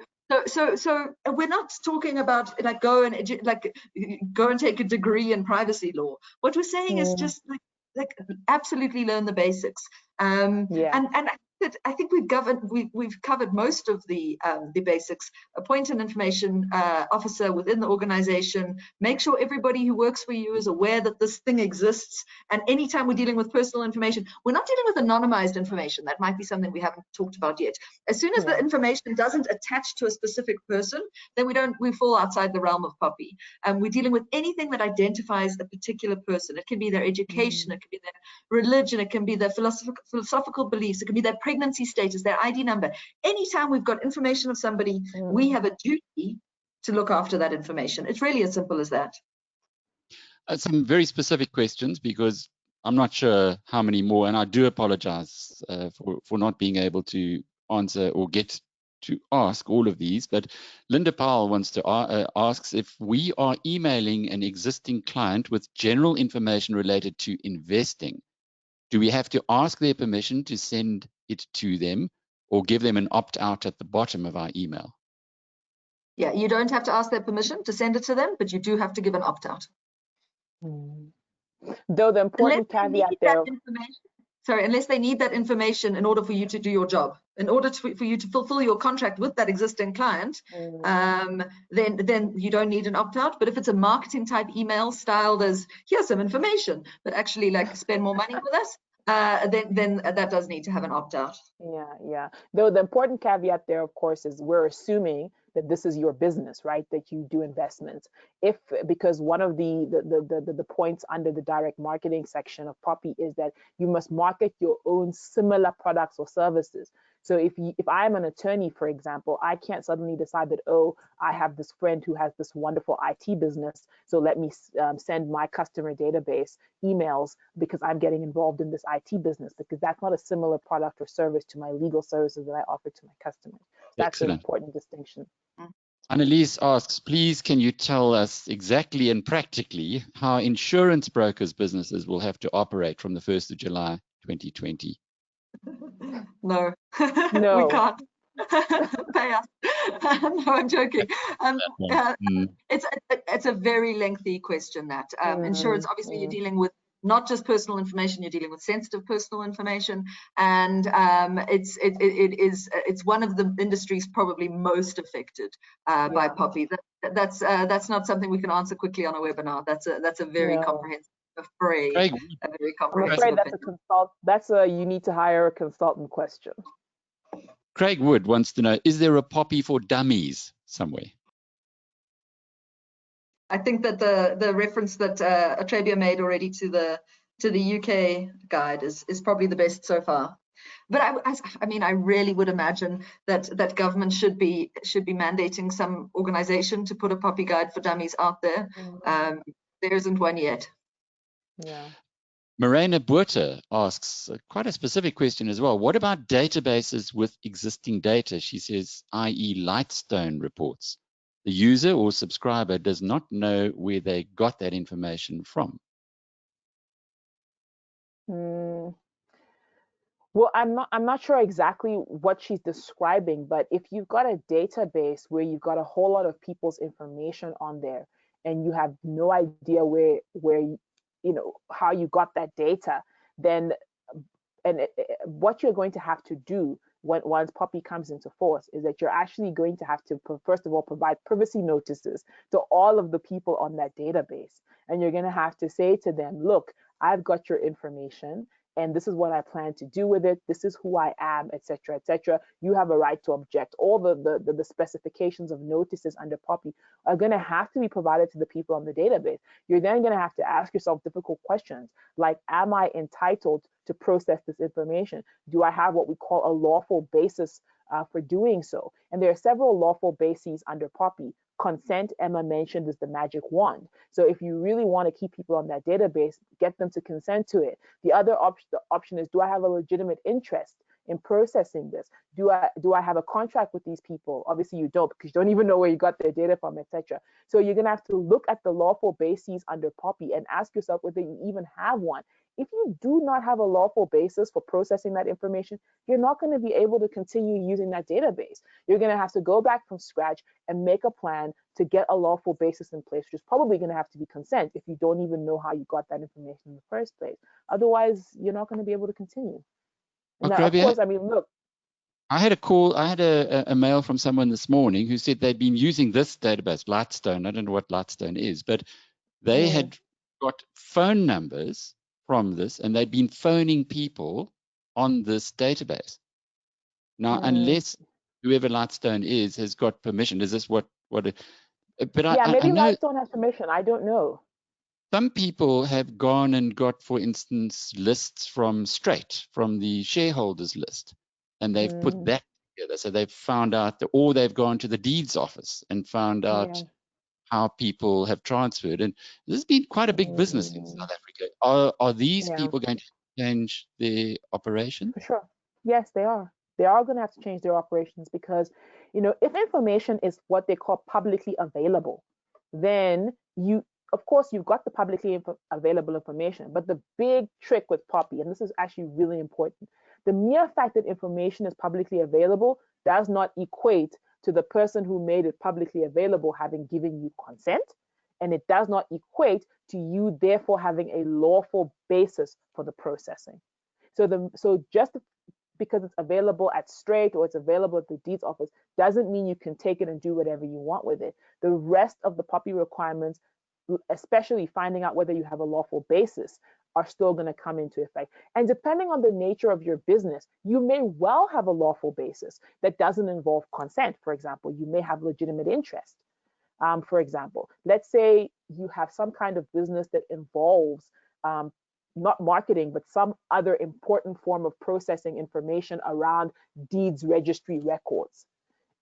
Speaker 3: we're not talking about like go and take a degree in privacy law. What we're saying is just like absolutely learn the basics. And I think we've covered most of the basics. Appoint an information officer within the organization. Make sure everybody who works for you is aware that this thing exists. And anytime we're dealing with personal information, we're not dealing with anonymized information. That might be something we haven't talked about yet. As soon as the information doesn't attach to a specific person, then we fall outside the realm of POPI. We're dealing with anything that identifies a particular person. It can be their education, it can be their religion, it can be their philosophical beliefs, it can be their pregnancy status, their ID number. Anytime we've got information of somebody, we have a duty to look after that information. It's really as simple as that.
Speaker 1: Some very specific questions, because I'm not sure how many more, and I do apologize for not being able to answer or get to ask all of these. But Linda Powell wants to asks if we are emailing an existing client with general information related to investing, do we have to ask their permission to send it to them or give them an opt-out at the bottom of our email?
Speaker 3: Yeah, you don't have to ask their permission to send it to them, but you do have to give an opt-out.
Speaker 2: Though the important caveat there,
Speaker 3: unless they need that information in order for you to do your job, in order for you to fulfill your contract with that existing client, then you don't need an opt-out. But if it's a marketing type email styled as here's some information, but actually like spend more money with us, then that does need to have an opt-out.
Speaker 2: Yeah. Though the important caveat there, of course, is we're assuming that this is your business, right? That you do investments. Because one of the points under the direct marketing section of POPI is that you must market your own similar products or services. So if I'm an attorney, for example, I can't suddenly decide that, oh, I have this friend who has this wonderful IT business, so let me send my customer database emails because I'm getting involved in this IT business, because that's not a similar product or service to my legal services that I offer to my customers. That's an important distinction.
Speaker 1: Annalise asks, please can you tell us exactly and practically how insurance brokers' businesses will have to operate from the 1st of July 2020?
Speaker 3: No,
Speaker 2: No.
Speaker 3: we can't. Pay us. No, I'm joking. It's a very lengthy question, that insurance, obviously you're dealing with not just personal information, you're dealing with sensitive personal information, and it's one of the industries probably most affected by POPI. That's not something we can answer quickly on a webinar. That's a very comprehensive,
Speaker 1: Craig,
Speaker 2: I'm afraid that's a you need to hire a consultant question.
Speaker 1: Craig Wood wants to know, is there a POPI for dummies somewhere?
Speaker 3: I think that the reference that Okyerebea made already to the UK guide is probably the best so far. But I mean, I really would imagine that government should be mandating some organization to put a POPI guide for dummies out there. There isn't one yet.
Speaker 2: Yeah.
Speaker 1: Morena Buerta asks quite a specific question as well. What about databases with existing data? She says, i.e. Lightstone reports. The user or subscriber does not know where they got that information from.
Speaker 2: Well, I'm not sure exactly what she's describing, but if you've got a database where you've got a whole lot of people's information on there and you have no idea where how you got that data, then what you're going to have to do once POPI comes into force is that you're actually going to have to, first of all, provide privacy notices to all of the people on that database. And you're going to have to say to them, look, I've got your information and this is what I plan to do with it. This is who I am, etc., etc. You have a right to object. All the specifications of notices under POPI are going to have to be provided to the people on the database. You're then going to have to ask yourself difficult questions like, am I entitled to process this information? Do I have what we call a lawful basis for doing so? And there are several lawful bases under POPI. Consent, Emma mentioned, is the magic wand. So if you really want to keep people on that database, get them to consent to it. The other option is, do I have a legitimate interest in processing this? Do I have a contract with these people? Obviously you don't, because you don't even know where you got their data from, etc. So you're going to have to look at the lawful bases under POPI and ask yourself whether you even have one. If you do not have a lawful basis for processing that information, you're not going to be able to continue using that database. You're going to have to go back from scratch and make a plan to get a lawful basis in place, which is probably going to have to be consent if you don't even know how you got that information in the first place. Otherwise, you're not going to be able to continue. Now, of course, I mean, look.
Speaker 1: I had a mail from someone this morning who said they'd been using this database, Lightstone. I don't know what Lightstone is, but they had got phone numbers from this and they'd been phoning people on this database. Now, unless whoever Lightstone is has got permission, is this what it, but
Speaker 2: yeah, maybe
Speaker 1: I know
Speaker 2: Lightstone has permission. I don't know.
Speaker 1: Some people have gone and got, for instance, lists from the shareholders list, and they've put that together. So they've found out or they've gone to the deeds office and found out how people have transferred. And this has been quite a big business in South Africa. Are these people going to change their operations?
Speaker 2: For sure. Yes, they are. They are going to have to change their operations because, if information is what they call publicly available, then of course, you've got the publicly available information, but the big trick with POPI, and this is actually really important, the mere fact that information is publicly available does not equate to the person who made it publicly available having given you consent, and it does not equate to you therefore having a lawful basis for the processing. So just because it's available at Straight or it's available at the deeds office doesn't mean you can take it and do whatever you want with it. The rest of the POPI requirements, especially finding out whether you have a lawful basis, are still going to come into effect. And depending on the nature of your business, you may well have a lawful basis that doesn't involve consent. For example, you may have legitimate interest. For example, let's say you have some kind of business that involves not marketing, but some other important form of processing information around deeds registry records.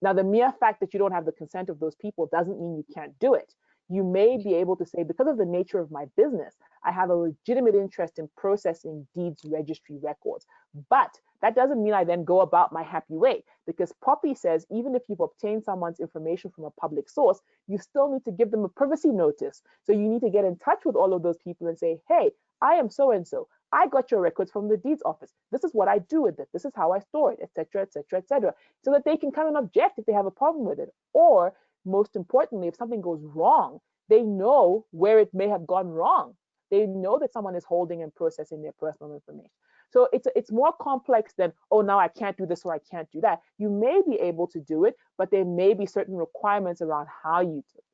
Speaker 2: Now, the mere fact that you don't have the consent of those people doesn't mean you can't do it. you may be able to say, because of the nature of my business, I have a legitimate interest in processing deeds registry records. But that doesn't mean I then go about my happy way, because POPI says even if you've obtained someone's information from a public source, you still need to give them a privacy notice. So you need to get in touch with all of those people and say, hey, I am so-and-so. I got your records from the deeds office. This is what I do with it. This is how I store it, etc., etc., etc., so that they can come and object if they have a problem with it. Or most importantly, if something goes wrong, they know where it may have gone wrong. They know that someone is holding and processing their personal information. So it's more complex than, oh, now I can't do this or I can't do that. You may be able to do it, but there may be certain requirements around how you do it.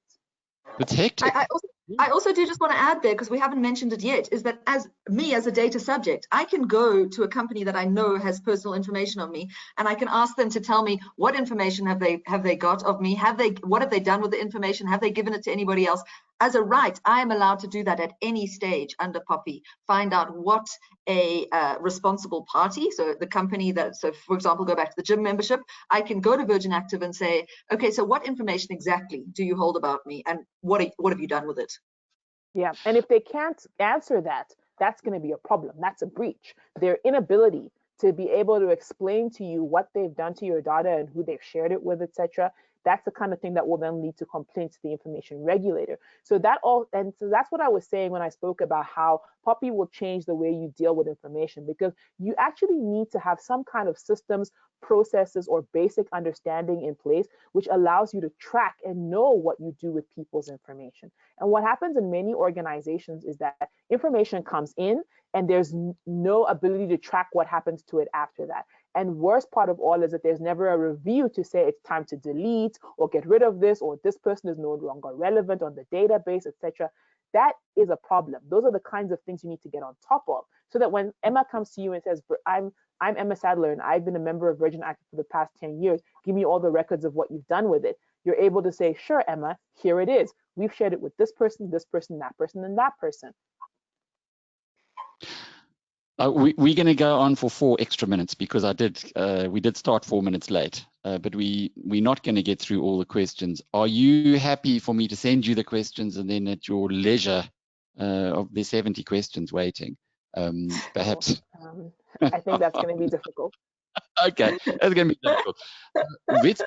Speaker 1: It's hectic.
Speaker 3: I also do just want to add there, because we haven't mentioned it yet, is that as a data subject, I can go to a company that I know has personal information on me, and I can ask them to tell me what information have they got of me, what have they done with the information, have they given it to anybody else. As a right, I am allowed to do that at any stage under POPI. Find out what a responsible party, so the company that, so for example, go back to the gym membership, I can go to Virgin Active and say, okay, so what information exactly do you hold about me, and what have you done with it?
Speaker 2: Yeah, and if they can't answer that, that's going to be a problem. That's a breach. Their inability to be able to explain to you what they've done to your data and who they've shared it with, etc., that's the kind of thing that will then lead to complaints to the information regulator. So that's what I was saying when I spoke about how POPI will change the way you deal with information, because you actually need to have some kind of systems, processes, or basic understanding in place, which allows you to track and know what you do with people's information. And what happens in many organizations is that information comes in and there's no ability to track what happens to it after that. And worst part of all is that there's never a review to say it's time to delete or get rid of this, or this person is no longer relevant on the database, etc. That is a problem. Those are the kinds of things you need to get on top of, so that when Emma comes to you and says, I'm Emma Sadleir and I've been a member of Virgin Active for the past 10 years, give me all the records of what you've done with it. You're able to say, sure, Emma, here it is. We've shared it with this person, that person, and that person.
Speaker 1: We're going to go on for 4 extra minutes, because we did start 4 minutes late, but we're not going to get through all the questions. Are you happy for me to send you the questions, and then at your leisure, of the 70 questions waiting, perhaps?
Speaker 2: I think that's going to be difficult.
Speaker 1: Okay, that's going to be difficult. Wits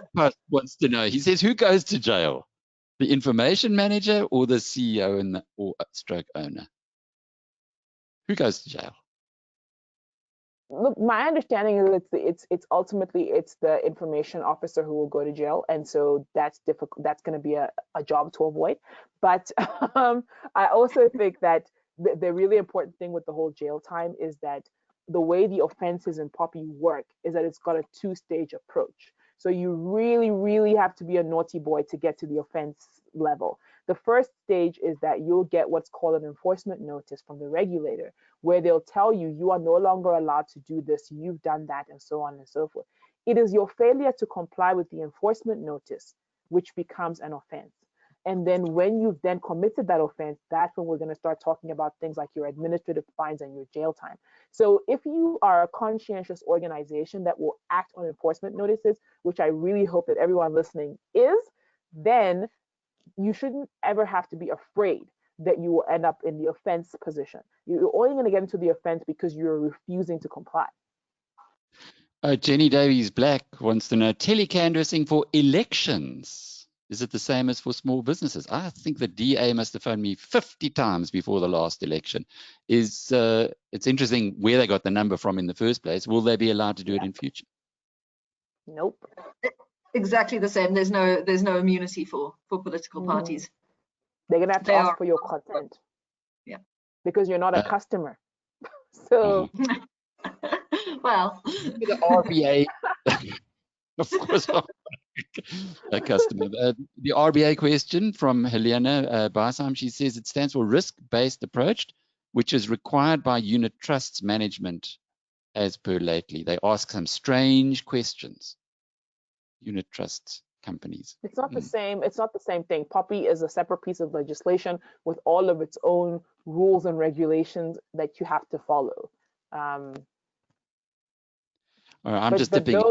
Speaker 1: wants to know, he says, who goes to jail? The information manager or the CEO or stroke owner? Who goes to jail?
Speaker 2: Look, my understanding is it's ultimately the information officer who will go to jail, and so that's difficult. That's going to be a job to avoid. But I also think that the really important thing with the whole jail time is that the way the offenses in POPI work is that it's got a 2-stage approach. So you really, really have to be a naughty boy to get to the offense level. The first stage is that you'll get what's called an enforcement notice from the regulator, where they'll tell you you are no longer allowed to do this, you've done that, and so on and so forth. It is your failure to comply with the enforcement notice which becomes an offense. And then when you've then committed that offense, that's when we're going to start talking about things like your administrative fines and your jail time. So if you are a conscientious organization that will act on enforcement notices, which I really hope that everyone listening is, then you shouldn't ever have to be afraid that you will end up in the offense position. You're only going to get into the offense because you're refusing to comply.
Speaker 1: Jenny Davies Black wants to know, telecanvassing for elections. Is it the same as for small businesses? I think the DA must have phoned me 50 times before the last election. It's interesting where they got the number from in the first place. Will they be allowed to do it in future?
Speaker 2: Nope.
Speaker 3: Exactly the same. There's no immunity for political parties.
Speaker 2: They're gonna have to ask for your consent.
Speaker 3: Yeah.
Speaker 2: Because you're not a customer. So
Speaker 3: well,
Speaker 1: the RBA. Of course, a customer. The RBA question from Helena Basam, she says it stands for risk-based approach, which is required by unit trusts management as per lately. They ask some strange questions. Unit trusts companies.
Speaker 2: It's not the same. It's not the same thing. POPI is a separate piece of legislation with all of its own rules and regulations that you have to follow.
Speaker 1: I'm just dipping.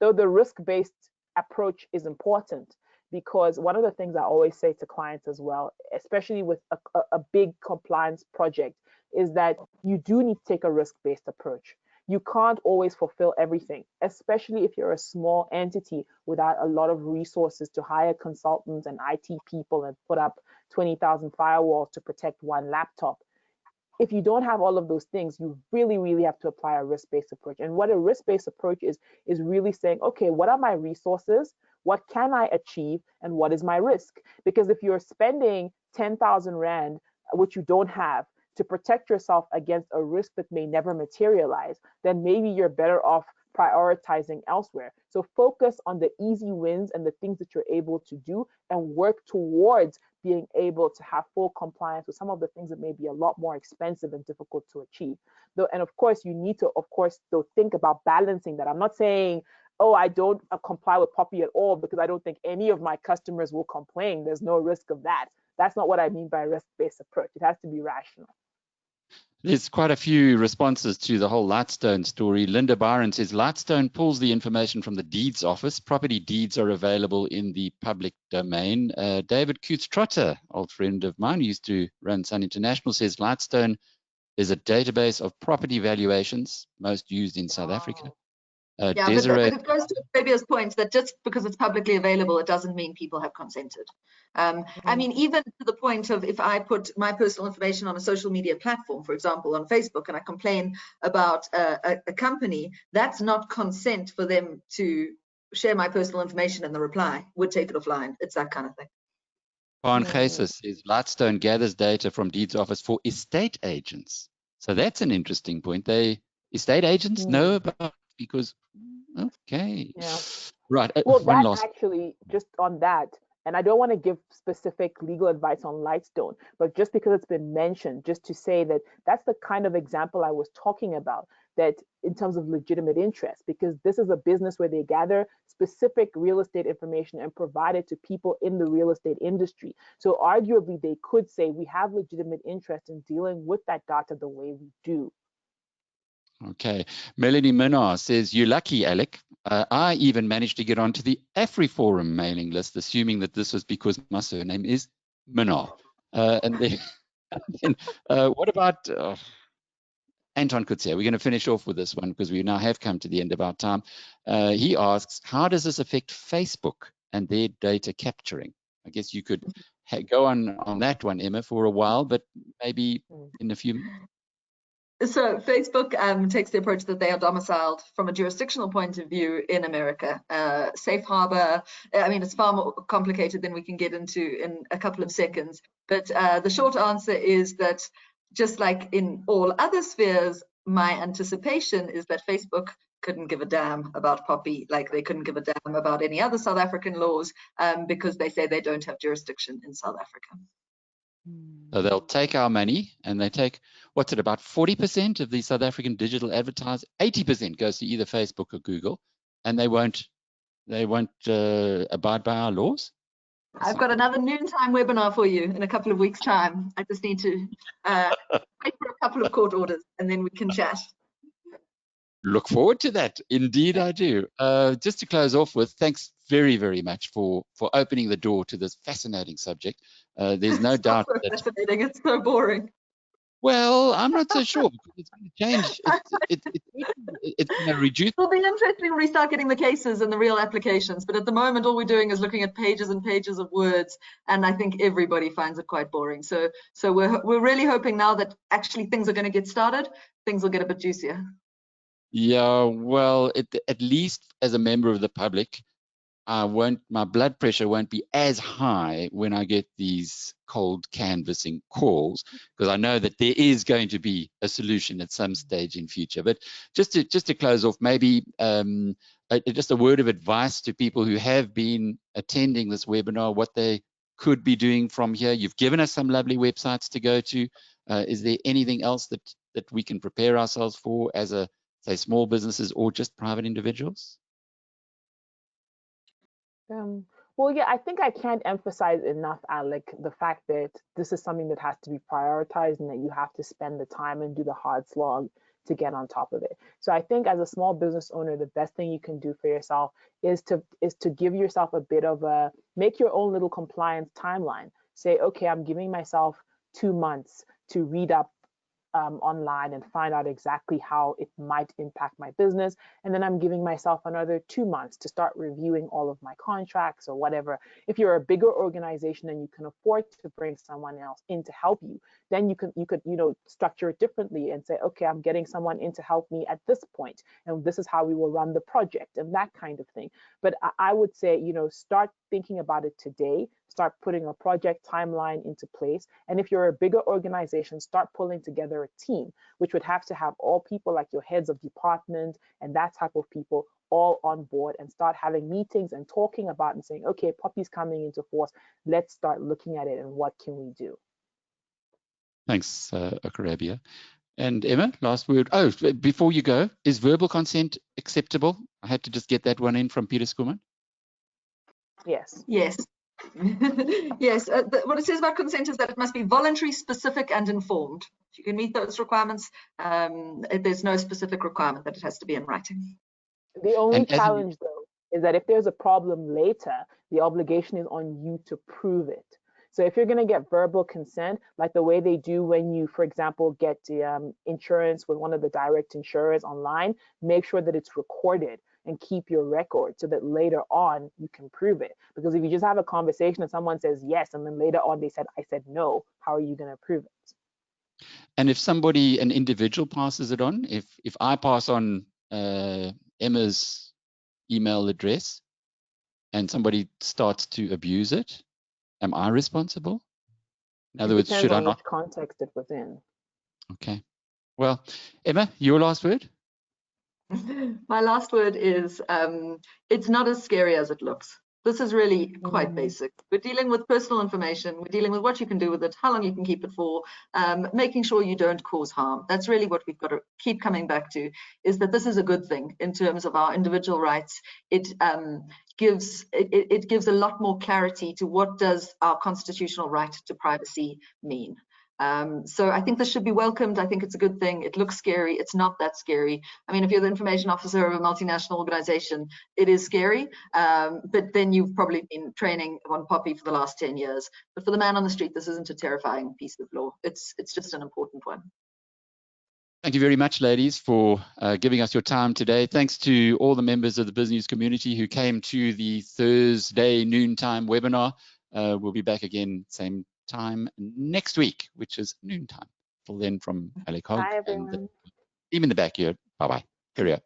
Speaker 2: Though the risk-based approach is important, because one of the things I always say to clients as well, especially with a big compliance project, is that you do need to take a risk-based approach. You can't always fulfill everything, especially if you're a small entity without a lot of resources to hire consultants and IT people and put up 20,000 firewalls to protect one laptop. If you don't have all of those things, you really, really have to apply a risk-based approach. And what a risk-based approach is really saying, okay, what are my resources? What can I achieve? And what is my risk? Because if you're spending 10,000 Rand, which you don't have, to protect yourself against a risk that may never materialize, then maybe you're better off prioritizing elsewhere. So focus on the easy wins and the things that you're able to do, and work towards being able to have full compliance with some of the things that may be a lot more expensive and difficult to achieve. Though, and of course, you need to, think about balancing that. I'm not saying, oh, I don't comply with POPI at all because I don't think any of my customers will complain. There's no risk of that. That's not what I mean by risk-based approach. It has to be rational.
Speaker 1: There's quite a few responses to the whole Lightstone story. Linda Byron says, Lightstone pulls the information from the deeds office. Property deeds are available in the public domain. David Coutts-Trotter, old friend of mine, who used to run Sun International, says Lightstone is a database of property valuations, most used in South Africa.
Speaker 3: Yeah, but it goes to Okyerebea's point that just because it's publicly available, it doesn't mean people have consented. I mean, even to the point of if I put my personal information on a social media platform, for example, on Facebook, and I complain about a company, that's not consent for them to share my personal information, and the reply would take it offline. It's that kind of thing.
Speaker 1: Juan Jesus says Lightstone gathers data from deeds office for estate agents. So that's an interesting point. Estate agents know about, because okay,
Speaker 2: yeah,
Speaker 1: right.
Speaker 2: Well,
Speaker 1: One
Speaker 2: that
Speaker 1: last.
Speaker 2: actually, just on that, and I don't want to give specific legal advice on Lightstone, but just because it's been mentioned, just to say that that's the kind of example I was talking about, that in terms of legitimate interest, because this is a business where they gather specific real estate information and provide it to people in the real estate industry. So arguably, they could say we have legitimate interest in dealing with that data the way we do.
Speaker 1: Okay. Melanie Minar says, you're lucky, Alec. I even managed to get onto the AfriForum mailing list, assuming that this was because my surname is Minar. And then what about Anton Kutsia? We're going to finish off with this one because we now have come to the end of our time. He asks, how does this affect Facebook and their data capturing? I guess you could go on that one, Emma, for a while, but maybe in a few minutes.
Speaker 3: So Facebook takes the approach that they are domiciled from a jurisdictional point of view in America. Safe harbor, I mean, it's far more complicated than we can get into in a couple of seconds. But the short answer is that just like in all other spheres, my anticipation is that Facebook couldn't give a damn about POPI, like they couldn't give a damn about any other South African laws, because they say they don't have jurisdiction in South Africa.
Speaker 1: So they'll take our money, and they take, what's it, about 40% of the South African digital advertising, 80% goes to either Facebook or Google, and they won't abide by our laws.
Speaker 3: I've got another noontime webinar for you in a couple of weeks' time. I just need to wait for a couple of court orders, and then we can chat.
Speaker 1: Look forward to that. Indeed, I do. Just to close off with, thanks very, very much for opening the door to this fascinating subject. There's no doubt
Speaker 3: so
Speaker 1: that
Speaker 3: fascinating. It's so boring.
Speaker 1: Well, I'm not so sure because it's going to change. It's going to reduce.
Speaker 3: It'll be interesting when we start getting the cases and the real applications. But at the moment, all we're doing is looking at pages and pages of words, and I think everybody finds it quite boring. So we're really hoping now that actually things are going to get started. Things will get a bit juicier.
Speaker 1: Yeah, well, at least as a member of the public, my blood pressure won't be as high when I get these cold canvassing calls, because I know that there is going to be a solution at some stage in future. But just to close off, maybe just a word of advice to people who have been attending this webinar, what they could be doing from here. You've given us some lovely websites to go to. Is there anything else that we can prepare ourselves for as say small businesses or just private individuals?
Speaker 2: Well, yeah, I think I can't emphasize enough, Alec, the fact that this is something that has to be prioritized and that you have to spend the time and do the hard slog to get on top of it. So I think as a small business owner, the best thing you can do for yourself is to give yourself a bit of make your own little compliance timeline. Say, okay, I'm giving myself 2 months to read up online and find out exactly how it might impact my business. And then I'm giving myself another 2 months to start reviewing all of my contracts or whatever. If you're a bigger organization and you can afford to bring someone else in to help you, then you could structure it differently and say, okay, I'm getting someone in to help me at this point, and this is how we will run the project and that kind of thing. But I would say, start thinking about it today. Start putting a project timeline into place. And if you're a bigger organization, start pulling together a team, which would have to have all people like your heads of department and that type of people all on board, and start having meetings and talking about and saying, okay, POPI's coming into force. Let's start looking at it and what can we do?
Speaker 1: Thanks, Okyerebea. And Emma, last word. Oh, before you go, is verbal consent acceptable? I had to just get that one in from Peter Schoolman.
Speaker 2: Yes.
Speaker 3: Yes. Yes, what it says about consent is that it must be voluntary, specific, and informed. If you can meet those requirements, there's no specific requirement that it has to be in writing.
Speaker 2: The only challenge, though, is that if there's a problem later, the obligation is on you to prove it. So if you're going to get verbal consent, like the way they do when you, for example, get the insurance with one of the direct insurers online, make sure that it's recorded and keep your record so that later on you can prove it. Because if you just have a conversation and someone says yes, and then later on they said, I said no, how are you going to prove it?
Speaker 1: And if somebody, an individual, passes it on, if I pass on Emma's email address and somebody starts to abuse it, am I responsible? In other words, should I not?
Speaker 2: Which context it was in.
Speaker 1: Okay. Well, Emma, your last word?
Speaker 3: My last word is, it's not as scary as it looks. This is really quite basic. We're dealing with personal information. We're dealing with what you can do with it, how long you can keep it for, making sure you don't cause harm. That's really what we've got to keep coming back to, is that this is a good thing in terms of our individual rights. It gives a lot more clarity to what does our constitutional right to privacy mean. So I think this should be welcomed. I think it's a good thing. It looks scary. It's not that scary. I mean, if you're the information officer of a multinational organization, it is scary, but then you've probably been training on POPI for the last 10 years. But for the man on the street, this isn't a terrifying piece of law. It's just an important one.
Speaker 1: Thank you very much, ladies, for giving us your time today. Thanks to all the members of the business community who came to the Thursday noontime webinar. We'll be back again same time next week, which is noontime. Till then, from Alec Hogg and the team in the back here. Bye-bye. Cheerio.